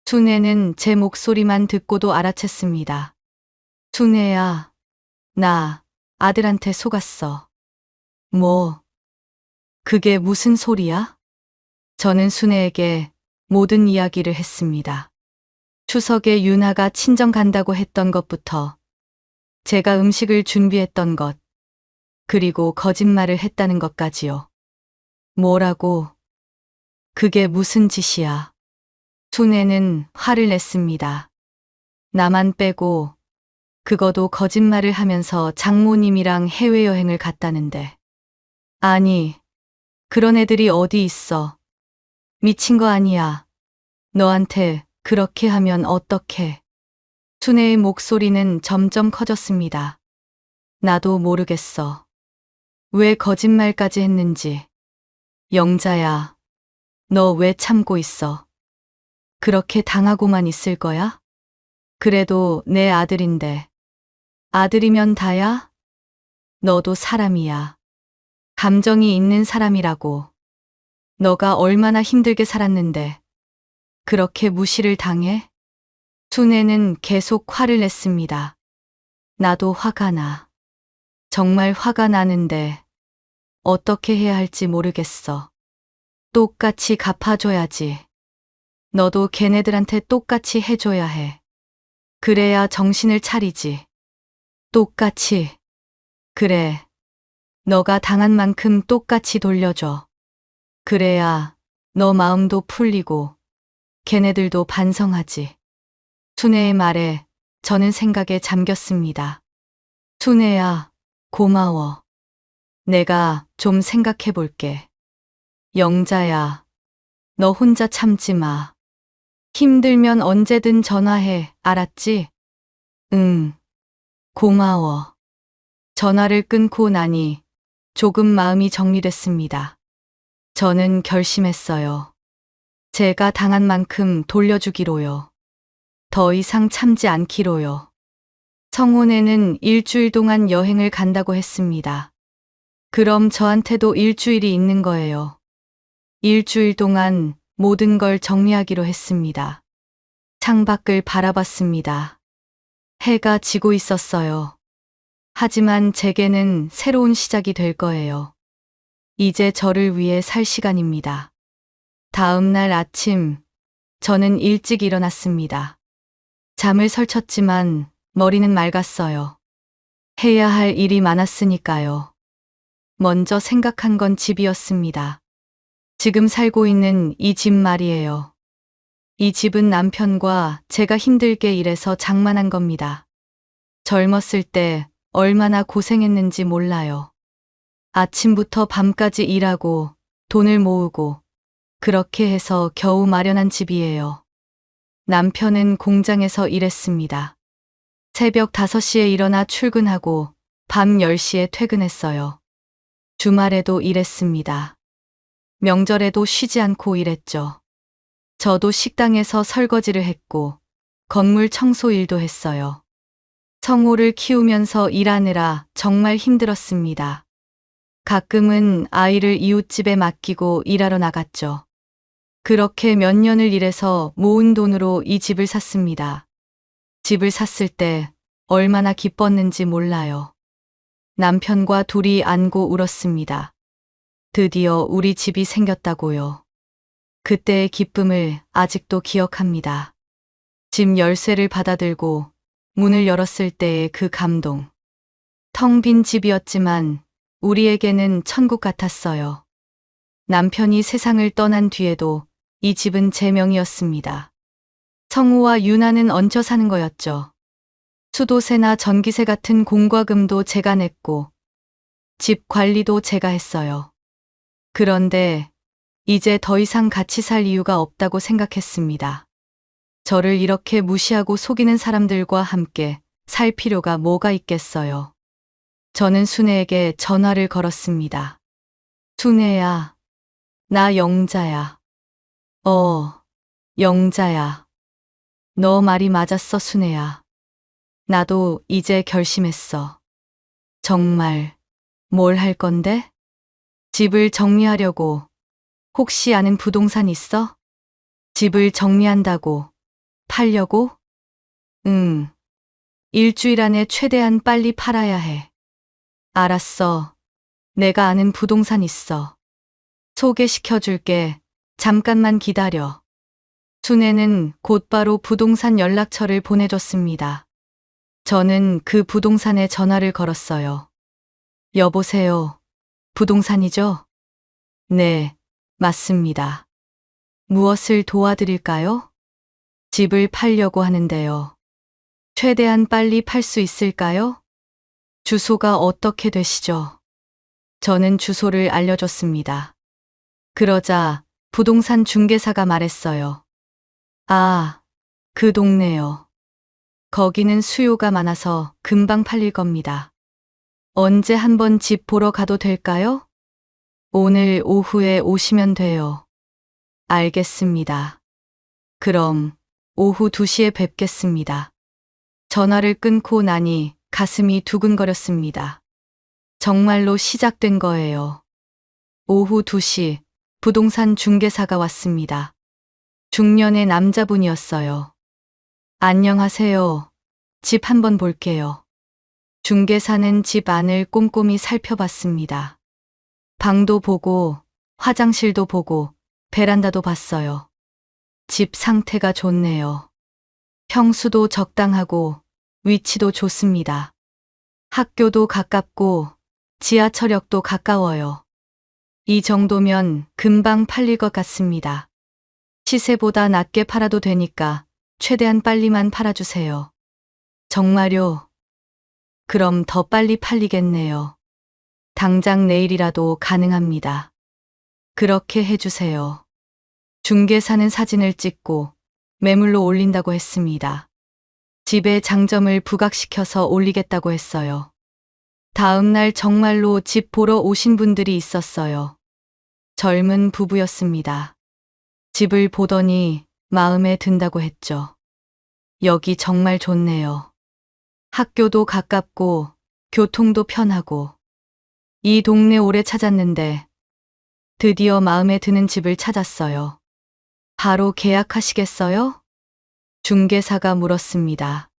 순애는 제 목소리만 듣고도 알아챘습니다. 순애야, 나 아들한테 속았어. 뭐, 그게 무슨 소리야? 저는 순애에게 모든 이야기를 했습니다. 추석에 유나가 친정 간다고 했던 것부터 제가 음식을 준비했던 것, 그리고 거짓말을 했다는 것까지요. 뭐라고? 그게 무슨 짓이야? 순애는 화를 냈습니다. 나만 빼고 그거도 거짓말을 하면서 장모님이랑 해외여행을 갔다는데. 아니, 그런 애들이 어디 있어. 미친 거 아니야. 너한테 그렇게 하면 어떡해. 순애의 목소리는 점점 커졌습니다. 나도 모르겠어. 왜 거짓말까지 했는지. 영자야, 너 왜 참고 있어? 그렇게 당하고만 있을 거야? 그래도 내 아들인데. 아들이면 다야? 너도 사람이야. 감정이 있는 사람이라고. 너가 얼마나 힘들게 살았는데 그렇게 무시를 당해? 순애는 계속 화를 냈습니다. 나도 화가 나. 정말 화가 나는데 어떻게 해야 할지 모르겠어. 똑같이 갚아줘야지. 너도 걔네들한테 똑같이 해줘야 해. 그래야 정신을 차리지. 똑같이. 그래. 너가 당한 만큼 똑같이 돌려줘. 그래야 너 마음도 풀리고 걔네들도 반성하지. 순애의 말에 저는 생각에 잠겼습니다. 순애야, 고마워. 내가 좀 생각해 볼게. 영자야, 너 혼자 참지 마. 힘들면 언제든 전화해, 알았지? 응, 고마워. 전화를 끊고 나니 조금 마음이 정리됐습니다. 저는 결심했어요. 제가 당한 만큼 돌려주기로요. 더 이상 참지 않기로요. 성혼에는 일주일 동안 여행을 간다고 했습니다. 그럼 저한테도 일주일이 있는 거예요. 일주일 동안 모든 걸 정리하기로 했습니다. 창밖을 바라봤습니다. 해가 지고 있었어요. 하지만 제게는 새로운 시작이 될 거예요. 이제 저를 위해 살 시간입니다. 다음 날 아침, 저는 일찍 일어났습니다. 잠을 설쳤지만 머리는 맑았어요. 해야 할 일이 많았으니까요. 먼저 생각한 건 집이었습니다. 지금 살고 있는 이 집 말이에요. 이 집은 남편과 제가 힘들게 일해서 장만한 겁니다. 젊었을 때 얼마나 고생했는지 몰라요. 아침부터 밤까지 일하고 돈을 모으고 그렇게 해서 겨우 마련한 집이에요. 남편은 공장에서 일했습니다. 새벽 5시에 일어나 출근하고 밤 10시에 퇴근했어요. 주말에도 일했습니다. 명절에도 쉬지 않고 일했죠. 저도 식당에서 설거지를 했고 건물 청소 일도 했어요. 성호를 키우면서 일하느라 정말 힘들었습니다. 가끔은 아이를 이웃집에 맡기고 일하러 나갔죠. 그렇게 몇 년을 일해서 모은 돈으로 이 집을 샀습니다. 집을 샀을 때 얼마나 기뻤는지 몰라요. 남편과 둘이 안고 울었습니다. 드디어 우리 집이 생겼다고요. 그때의 기쁨을 아직도 기억합니다. 집 열쇠를 받아들고 문을 열었을 때의 그 감동. 텅 빈 집이었지만 우리에게는 천국 같았어요. 남편이 세상을 떠난 뒤에도 이 집은 제 명이었습니다. 성우와 유나는 얹혀 사는 거였죠. 수도세나 전기세 같은 공과금도 제가 냈고 집 관리도 제가 했어요. 그런데 이제 더 이상 같이 살 이유가 없다고 생각했습니다. 저를 이렇게 무시하고 속이는 사람들과 함께 살 필요가 뭐가 있겠어요. 저는 순애에게 전화를 걸었습니다. 순애야, 나 영자야. 영자야. 너 말이 맞았어, 순애야. 나도 이제 결심했어. 정말 뭘 할 건데? 집을 정리하려고. 혹시 아는 부동산 있어? 집을 정리한다고. 팔려고? 응. 일주일 안에 최대한 빨리 팔아야 해. 알았어. 내가 아는 부동산 있어. 소개시켜줄게. 잠깐만 기다려. 순애는 곧바로 부동산 연락처를 보내줬습니다. 저는 그 부동산에 전화를 걸었어요. 여보세요. 부동산이죠? 네, 맞습니다. 무엇을 도와드릴까요? 집을 팔려고 하는데요. 최대한 빨리 팔 수 있을까요? 주소가 어떻게 되시죠? 저는 주소를 알려줬습니다. 그러자 부동산 중개사가 말했어요. 아, 그 동네요. 거기는 수요가 많아서 금방 팔릴 겁니다. 언제 한번 집 보러 가도 될까요? 오늘 오후에 오시면 돼요. 알겠습니다. 그럼 오후 2시에 뵙겠습니다. 전화를 끊고 나니 가슴이 두근거렸습니다. 정말로 시작된 거예요. 오후 2시 부동산 중개사가 왔습니다. 중년의 남자분이었어요. 안녕하세요. 집 한번 볼게요. 중개사는 집 안을 꼼꼼히 살펴봤습니다. 방도 보고 화장실도 보고 베란다도 봤어요. 집 상태가 좋네요. 평수도 적당하고 위치도 좋습니다. 학교도 가깝고 지하철역도 가까워요. 이 정도면 금방 팔릴 것 같습니다. 시세보다 낮게 팔아도 되니까 최대한 빨리만 팔아주세요. 정말요? 그럼 더 빨리 팔리겠네요. 당장 내일이라도 가능합니다. 그렇게 해주세요. 중개사는 사진을 찍고 매물로 올린다고 했습니다. 집에 장점을 부각시켜서 올리겠다고 했어요. 다음 날 정말로 집 보러 오신 분들이 있었어요. 젊은 부부였습니다. 집을 보더니 마음에 든다고 했죠. 여기 정말 좋네요. 학교도 가깝고 교통도 편하고. 이 동네 오래 찾았는데 드디어 마음에 드는 집을 찾았어요. 바로 계약하시겠어요? 중개사가 물었습니다.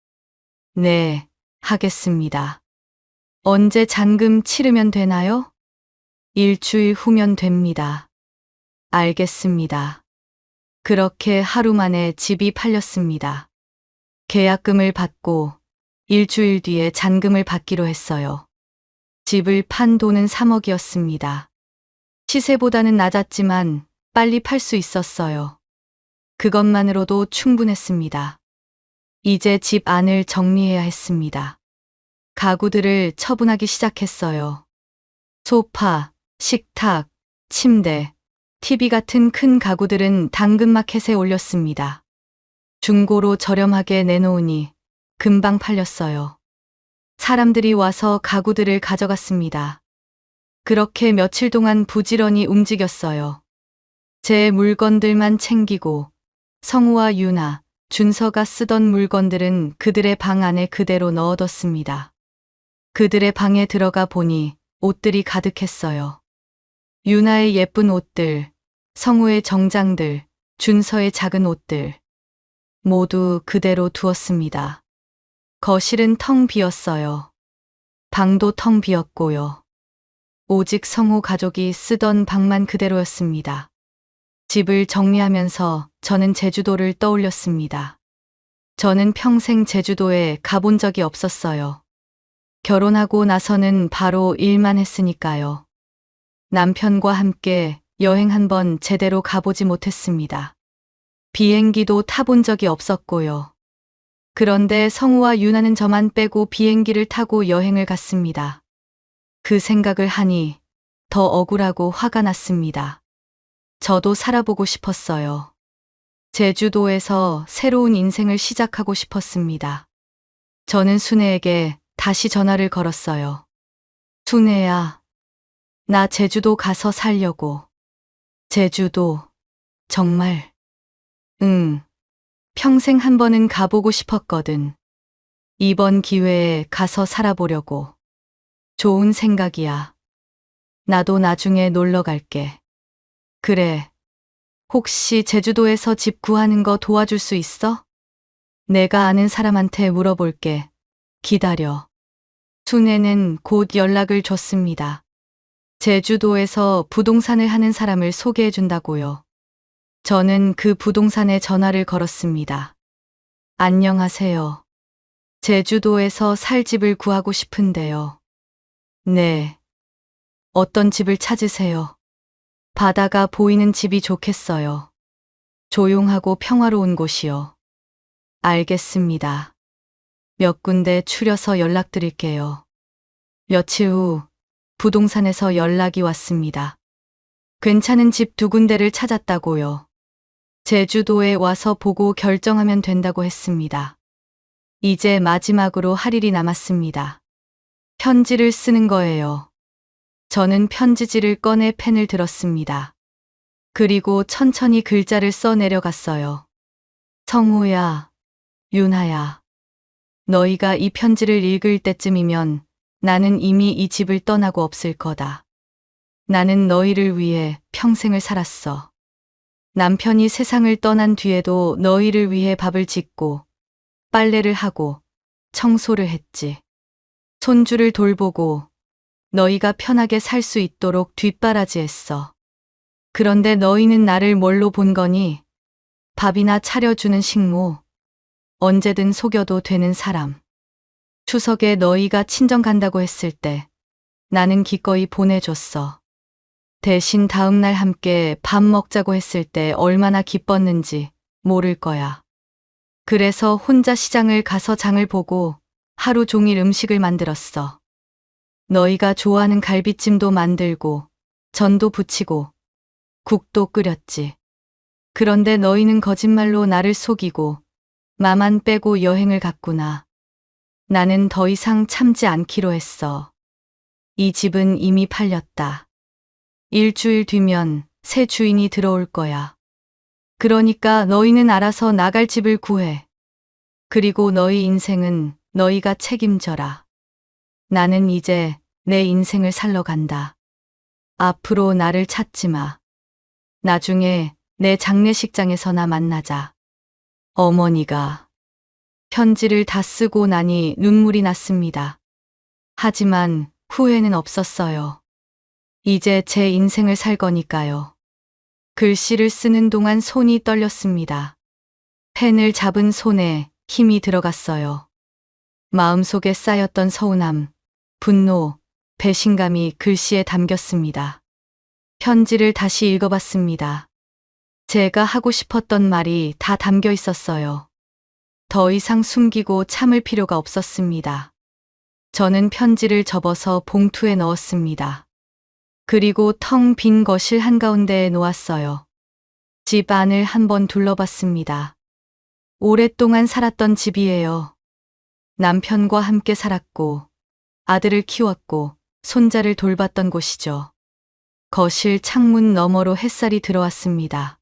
네, 하겠습니다. 언제 잔금 치르면 되나요? 일주일 후면 됩니다. 알겠습니다. 그렇게 하루 만에 집이 팔렸습니다. 계약금을 받고 일주일 뒤에 잔금을 받기로 했어요. 집을 판 돈은 3억이었습니다. 시세보다는 낮았지만 빨리 팔 수 있었어요. 그것만으로도 충분했습니다. 이제 집 안을 정리해야 했습니다. 가구들을 처분하기 시작했어요. 소파, 식탁, 침대, TV 같은 큰 가구들은 당근마켓에 올렸습니다. 중고로 저렴하게 내놓으니 금방 팔렸어요. 사람들이 와서 가구들을 가져갔습니다. 그렇게 며칠 동안 부지런히 움직였어요. 제 물건들만 챙기고 성우와 유나, 준서가 쓰던 물건들은 그들의 방 안에 그대로 넣어뒀습니다. 그들의 방에 들어가 보니 옷들이 가득했어요. 유나의 예쁜 옷들, 성우의 정장들, 준서의 작은 옷들, 모두 그대로 두었습니다. 거실은 텅 비었어요. 방도 텅 비었고요. 오직 성우 가족이 쓰던 방만 그대로였습니다. 집을 정리하면서 저는 제주도를 떠올렸습니다. 저는 평생 제주도에 가본 적이 없었어요. 결혼하고 나서는 바로 일만 했으니까요. 남편과 함께 여행 한번 제대로 가보지 못했습니다. 비행기도 타본 적이 없었고요. 그런데 성우와 유나는 저만 빼고 비행기를 타고 여행을 갔습니다. 그 생각을 하니 더 억울하고 화가 났습니다. 저도 살아보고 싶었어요. 제주도에서 새로운 인생을 시작하고 싶었습니다. 저는 순애에게 다시 전화를 걸었어요. 순애야, 나 제주도 가서 살려고. 제주도, 정말. 응, 평생 한 번은 가보고 싶었거든. 이번 기회에 가서 살아보려고. 좋은 생각이야. 나도 나중에 놀러 갈게. 그래. 혹시 제주도에서 집 구하는 거 도와줄 수 있어? 내가 아는 사람한테 물어볼게. 기다려. 순애는 곧 연락을 줬습니다. 제주도에서 부동산을 하는 사람을 소개해 준다고요. 저는 그 부동산에 전화를 걸었습니다. 안녕하세요. 제주도에서 살 집을 구하고 싶은데요. 네. 어떤 집을 찾으세요? 바다가 보이는 집이 좋겠어요. 조용하고 평화로운 곳이요. 알겠습니다. 몇 군데 추려서 연락드릴게요. 며칠 후 부동산에서 연락이 왔습니다. 괜찮은 집 2군데를 찾았다고요. 제주도에 와서 보고 결정하면 된다고 했습니다. 이제 마지막으로 할 일이 남았습니다. 편지를 쓰는 거예요. 저는 편지지를 꺼내 펜을 들었습니다. 그리고 천천히 글자를 써 내려갔어요. 성우야, 유나야. 너희가 이 편지를 읽을 때쯤이면 나는 이미 이 집을 떠나고 없을 거다. 나는 너희를 위해 평생을 살았어. 남편이 세상을 떠난 뒤에도 너희를 위해 밥을 짓고 빨래를 하고 청소를 했지. 손주를 돌보고 너희가 편하게 살 수 있도록 뒷바라지했어. 그런데 너희는 나를 뭘로 본 거니? 밥이나 차려주는 식모, 언제든 속여도 되는 사람. 추석에 너희가 친정 간다고 했을 때 나는 기꺼이 보내줬어. 대신 다음날 함께 밥 먹자고 했을 때 얼마나 기뻤는지 모를 거야. 그래서 혼자 시장을 가서 장을 보고 하루 종일 음식을 만들었어. 너희가 좋아하는 갈비찜도 만들고 전도 부치고 국도 끓였지. 그런데 너희는 거짓말로 나를 속이고 나만 빼고 여행을 갔구나. 나는 더 이상 참지 않기로 했어. 이 집은 이미 팔렸다. 일주일 뒤면 새 주인이 들어올 거야. 그러니까 너희는 알아서 나갈 집을 구해. 그리고 너희 인생은 너희가 책임져라. 나는 이제 내 인생을 살러 간다. 앞으로 나를 찾지 마. 나중에 내 장례식장에서나 만나자. 어머니가 편지를 다 쓰고 나니 눈물이 났습니다. 하지만 후회는 없었어요. 이제 제 인생을 살 거니까요. 글씨를 쓰는 동안 손이 떨렸습니다. 펜을 잡은 손에 힘이 들어갔어요. 마음속에 쌓였던 서운함, 분노, 배신감이 글씨에 담겼습니다. 편지를 다시 읽어봤습니다. 제가 하고 싶었던 말이 다 담겨 있었어요. 더 이상 숨기고 참을 필요가 없었습니다. 저는 편지를 접어서 봉투에 넣었습니다. 그리고 텅 빈 거실 한가운데에 놓았어요. 집 안을 한번 둘러봤습니다. 오랫동안 살았던 집이에요. 남편과 함께 살았고, 아들을 키웠고, 손자를 돌봤던 곳이죠. 거실 창문 너머로 햇살이 들어왔습니다.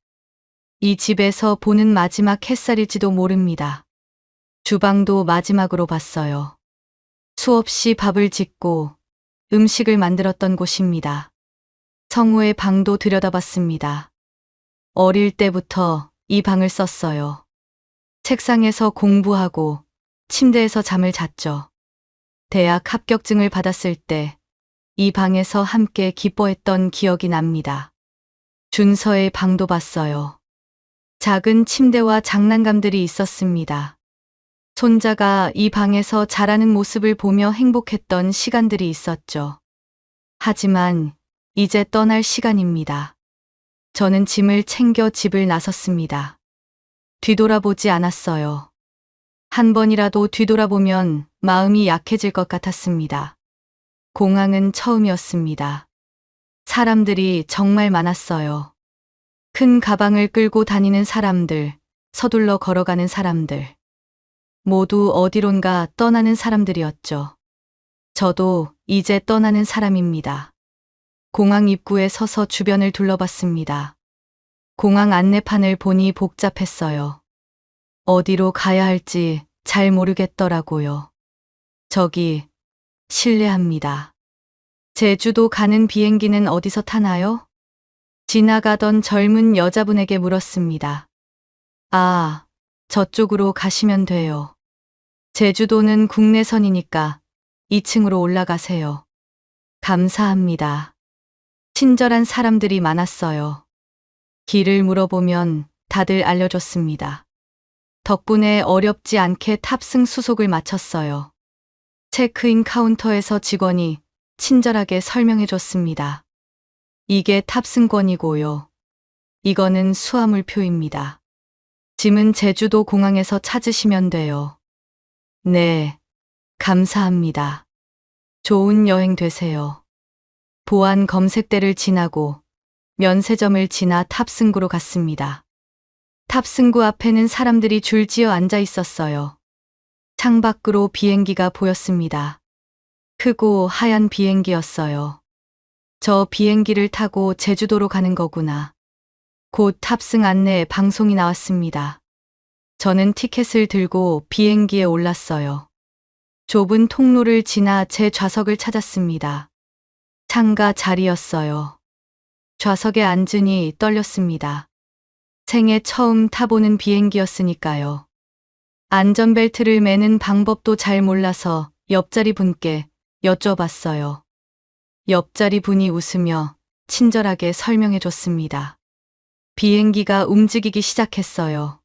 이 집에서 보는 마지막 햇살일지도 모릅니다. 주방도 마지막으로 봤어요. 수없이 밥을 짓고 음식을 만들었던 곳입니다. 성우의 방도 들여다봤습니다. 어릴 때부터 이 방을 썼어요. 책상에서 공부하고 침대에서 잠을 잤죠. 대학 합격증을 받았을 때 이 방에서 함께 기뻐했던 기억이 납니다. 준서의 방도 봤어요. 작은 침대와 장난감들이 있었습니다. 손자가 이 방에서 자라는 모습을 보며 행복했던 시간들이 있었죠. 하지만 이제 떠날 시간입니다. 저는 짐을 챙겨 집을 나섰습니다. 뒤돌아보지 않았어요. 한 번이라도 뒤돌아보면 마음이 약해질 것 같았습니다. 공항은 처음이었습니다. 사람들이 정말 많았어요. 큰 가방을 끌고 다니는 사람들, 서둘러 걸어가는 사람들. 모두 어디론가 떠나는 사람들이었죠. 저도 이제 떠나는 사람입니다. 공항 입구에 서서 주변을 둘러봤습니다. 공항 안내판을 보니 복잡했어요. 어디로 가야 할지 잘 모르겠더라고요. 저기, 실례합니다. 제주도 가는 비행기는 어디서 타나요? 지나가던 젊은 여자분에게 물었습니다. 아, 저쪽으로 가시면 돼요. 제주도는 국내선이니까 2층으로 올라가세요. 감사합니다. 친절한 사람들이 많았어요. 길을 물어보면 다들 알려줬습니다. 덕분에 어렵지 않게 탑승 수속을 마쳤어요. 체크인 카운터에서 직원이 친절하게 설명해 줬습니다. 이게 탑승권이고요. 이거는 수화물표입니다. 짐은 제주도 공항에서 찾으시면 돼요. 네, 감사합니다. 좋은 여행 되세요. 보안 검색대를 지나고 면세점을 지나 탑승구로 갔습니다. 탑승구 앞에는 사람들이 줄지어 앉아 있었어요. 창밖으로 비행기가 보였습니다. 크고 하얀 비행기였어요. 저 비행기를 타고 제주도로 가는 거구나. 곧 탑승 안내 방송이 나왔습니다. 저는 티켓을 들고 비행기에 올랐어요. 좁은 통로를 지나 제 좌석을 찾았습니다. 창가 자리였어요. 좌석에 앉으니 떨렸습니다. 생애 처음 타보는 비행기였으니까요. 안전벨트를 매는 방법도 잘 몰라서 옆자리 분께 여쭤봤어요. 옆자리 분이 웃으며 친절하게 설명해 줬습니다. 비행기가 움직이기 시작했어요.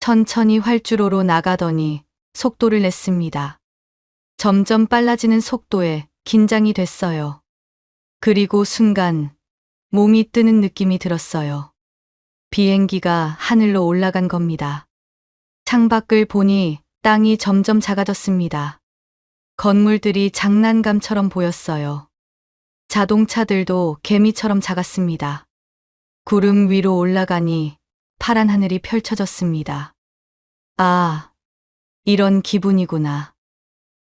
천천히 활주로로 나가더니 속도를 냈습니다. 점점 빨라지는 속도에 긴장이 됐어요. 그리고 순간 몸이 뜨는 느낌이 들었어요. 비행기가 하늘로 올라간 겁니다. 창밖을 보니 땅이 점점 작아졌습니다. 건물들이 장난감처럼 보였어요. 자동차들도 개미처럼 작았습니다. 구름 위로 올라가니 파란 하늘이 펼쳐졌습니다. 아, 이런 기분이구나.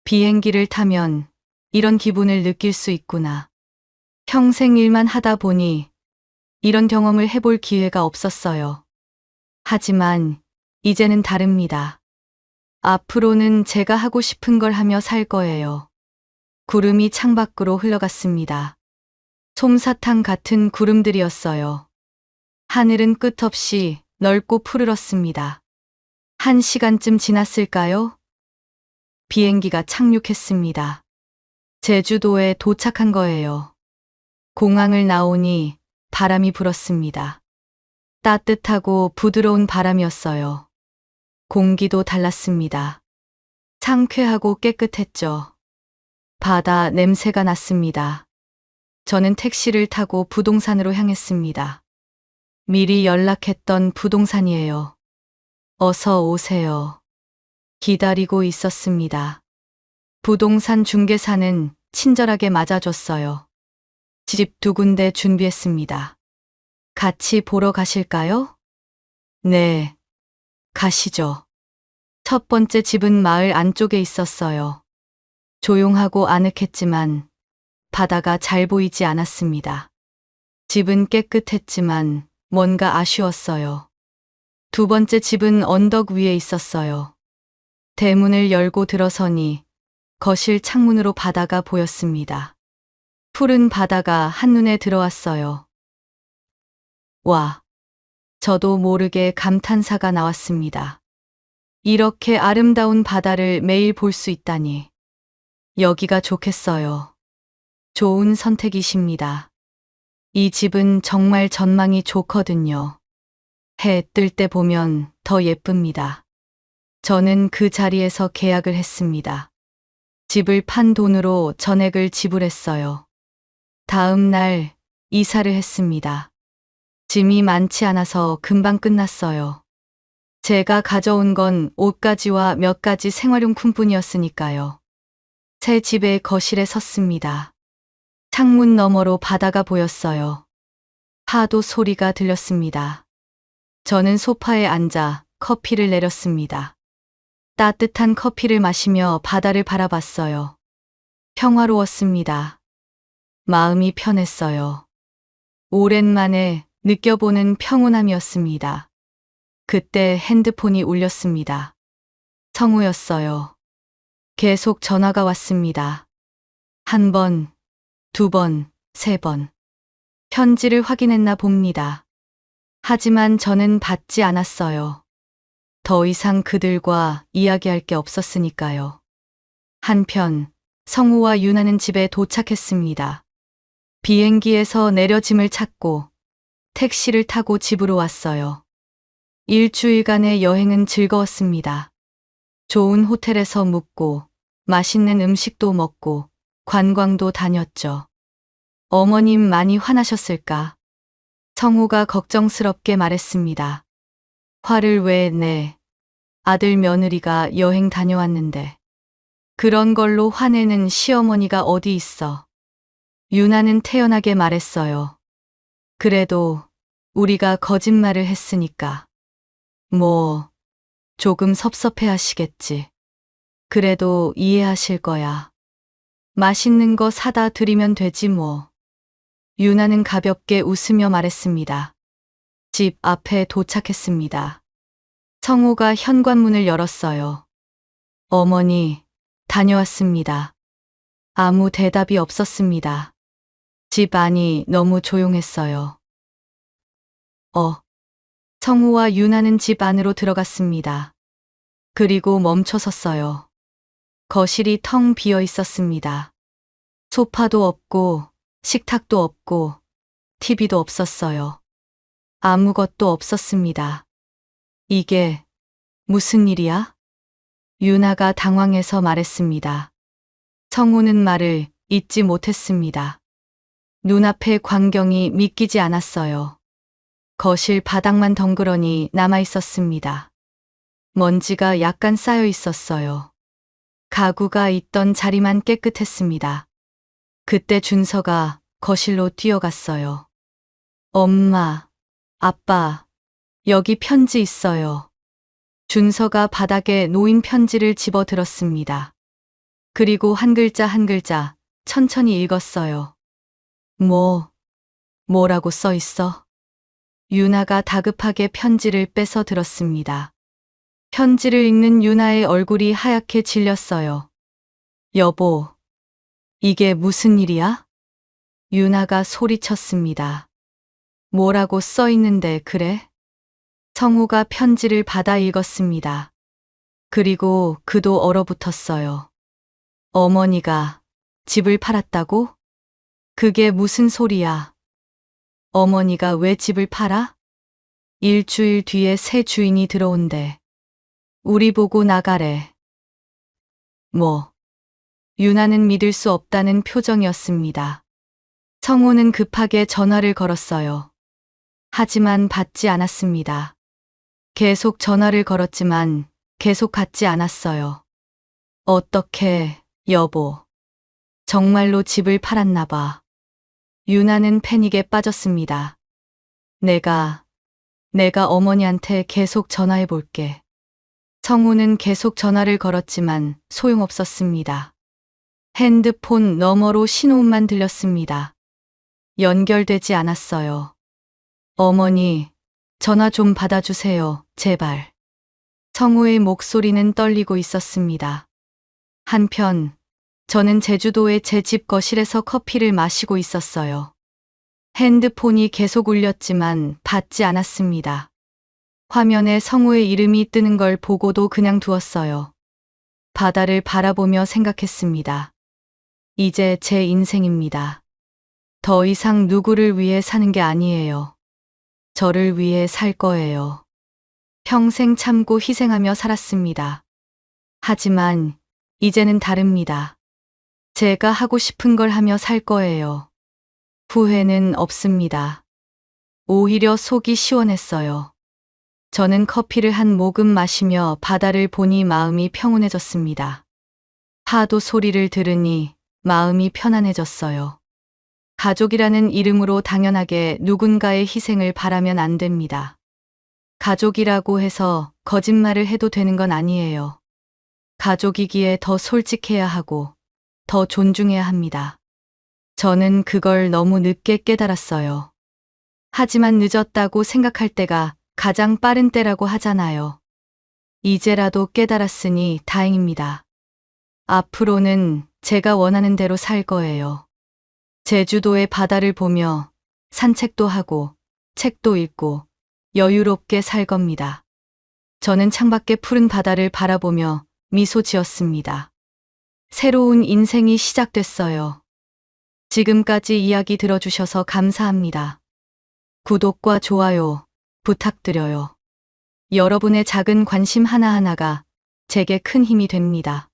비행기를 타면 이런 기분을 느낄 수 있구나. 평생 일만 하다 보니 이런 경험을 해볼 기회가 없었어요. 하지만 이제는 다릅니다. 앞으로는 제가 하고 싶은 걸 하며 살 거예요. 구름이 창밖으로 흘러갔습니다. 솜사탕 같은 구름들이었어요. 하늘은 끝없이 넓고 푸르렀습니다. 1시간쯤 지났을까요? 비행기가 착륙했습니다. 제주도에 도착한 거예요. 공항을 나오니 바람이 불었습니다. 따뜻하고 부드러운 바람이었어요. 공기도 달랐습니다. 상쾌하고 깨끗했죠. 바다 냄새가 났습니다. 저는 택시를 타고 부동산으로 향했습니다. 미리 연락했던 부동산이에요. 어서 오세요. 기다리고 있었습니다. 부동산 중개사는 친절하게 맞아줬어요. 집 2군데 준비했습니다. 같이 보러 가실까요? 네, 가시죠. 첫 번째 집은 마을 안쪽에 있었어요. 조용하고 아늑했지만 바다가 잘 보이지 않았습니다. 집은 깨끗했지만 뭔가 아쉬웠어요. 2번째 집은 언덕 위에 있었어요. 대문을 열고 들어서니 거실 창문으로 바다가 보였습니다. 푸른 바다가 한눈에 들어왔어요. 와, 저도 모르게 감탄사가 나왔습니다. 이렇게 아름다운 바다를 매일 볼 수 있다니. 여기가 좋겠어요. 좋은 선택이십니다. 이 집은 정말 전망이 좋거든요. 해 뜰 때 보면 더 예쁩니다. 저는 그 자리에서 계약을 했습니다. 집을 판 돈으로 전액을 지불했어요. 다음 날 이사를 했습니다. 짐이 많지 않아서 금방 끝났어요. 제가 가져온 건 옷가지와 몇 가지 생활용품뿐이었으니까요. 새 집의 거실에 섰습니다. 창문 너머로 바다가 보였어요. 파도 소리가 들렸습니다. 저는 소파에 앉아 커피를 내렸습니다. 따뜻한 커피를 마시며 바다를 바라봤어요. 평화로웠습니다. 마음이 편했어요. 오랜만에 느껴보는 평온함이었습니다. 그때 핸드폰이 울렸습니다. 성우였어요. 계속 전화가 왔습니다. 1번, 2번, 3번. 편지를 확인했나 봅니다. 하지만 저는 받지 않았어요. 더 이상 그들과 이야기할 게 없었으니까요. 한편 성우와 유나는 집에 도착했습니다. 비행기에서 내려 짐을 찾고 택시를 타고 집으로 왔어요. 일주일간의 여행은 즐거웠습니다. 좋은 호텔에서 묵고 맛있는 음식도 먹고 관광도 다녔죠. 어머님 많이 화나셨을까? 성우가 걱정스럽게 말했습니다. 화를 왜 내? 아들 며느리가 여행 다녀왔는데. 그런 걸로 화내는 시어머니가 어디 있어. 유나는 태연하게 말했어요. 그래도 우리가 거짓말을 했으니까. 뭐, 조금 섭섭해 하시겠지. 그래도 이해하실 거야. 맛있는 거 사다 드리면 되지 뭐. 유나는 가볍게 웃으며 말했습니다. 집 앞에 도착했습니다. 성우가 현관문을 열었어요. 어머니, 다녀왔습니다. 아무 대답이 없었습니다. 집 안이 너무 조용했어요. 성우와 유나는 집 안으로 들어갔습니다. 그리고 멈춰 섰어요. 거실이 텅 비어 있었습니다. 소파도 없고, 식탁도 없고, TV도 없었어요. 아무것도 없었습니다. 이게 무슨 일이야? 유나가 당황해서 말했습니다. 성우는 말을 잇지 못했습니다. 눈앞의 광경이 믿기지 않았어요. 거실 바닥만 덩그러니 남아 있었습니다. 먼지가 약간 쌓여 있었어요. 가구가 있던 자리만 깨끗했습니다. 그때 준서가 거실로 뛰어갔어요. 엄마, 아빠, 여기 편지 있어요. 준서가 바닥에 놓인 편지를 집어 들었습니다. 그리고 한 글자 한 글자 천천히 읽었어요. 뭐라고 써 있어? 유나가 다급하게 편지를 뺏어 들었습니다. 편지를 읽는 유나의 얼굴이 하얗게 질렸어요. 여보, 이게 무슨 일이야? 유나가 소리쳤습니다. 뭐라고 써 있는데 그래? 성우가 편지를 받아 읽었습니다. 그리고 그도 얼어붙었어요. 어머니가 집을 팔았다고? 그게 무슨 소리야? 어머니가 왜 집을 팔아? 일주일 뒤에 새 주인이 들어온대. 우리 보고 나가래. 유나는 믿을 수 없다는 표정이었습니다. 성호는 급하게 전화를 걸었어요. 하지만 받지 않았습니다. 계속 전화를 걸었지만 계속 받지 않았어요. 어떻게, 여보. 정말로 집을 팔았나 봐. 유나는 패닉에 빠졌습니다. 내가 어머니한테 계속 전화해 볼게. 성우는 계속 전화를 걸었지만 소용없었습니다. 핸드폰 너머로 신호음만 들렸습니다. 연결되지 않았어요. 어머니, 전화 좀 받아주세요, 제발. 성우의 목소리는 떨리고 있었습니다. 한편, 저는 제주도의 제 집 거실에서 커피를 마시고 있었어요. 핸드폰이 계속 울렸지만 받지 않았습니다. 화면에 성우의 이름이 뜨는 걸 보고도 그냥 두었어요. 바다를 바라보며 생각했습니다. 이제 제 인생입니다. 더 이상 누구를 위해 사는 게 아니에요. 저를 위해 살 거예요. 평생 참고 희생하며 살았습니다. 하지만 이제는 다릅니다. 제가 하고 싶은 걸 하며 살 거예요. 후회는 없습니다. 오히려 속이 시원했어요. 저는 커피를 한 모금 마시며 바다를 보니 마음이 평온해졌습니다. 파도 소리를 들으니 마음이 편안해졌어요. 가족이라는 이름으로 당연하게 누군가의 희생을 바라면 안 됩니다. 가족이라고 해서 거짓말을 해도 되는 건 아니에요. 가족이기에 더 솔직해야 하고 더 존중해야 합니다. 저는 그걸 너무 늦게 깨달았어요. 하지만 늦었다고 생각할 때가 가장 빠른 때라고 하잖아요. 이제라도 깨달았으니 다행입니다. 앞으로는 제가 원하는 대로 살 거예요. 제주도의 바다를 보며 산책도 하고 책도 읽고 여유롭게 살 겁니다. 저는 창밖의 푸른 바다를 바라보며 미소 지었습니다. 새로운 인생이 시작됐어요. 지금까지 이야기 들어주셔서 감사합니다. 구독과 좋아요 부탁드려요. 여러분의 작은 관심 하나하나가 제게 큰 힘이 됩니다.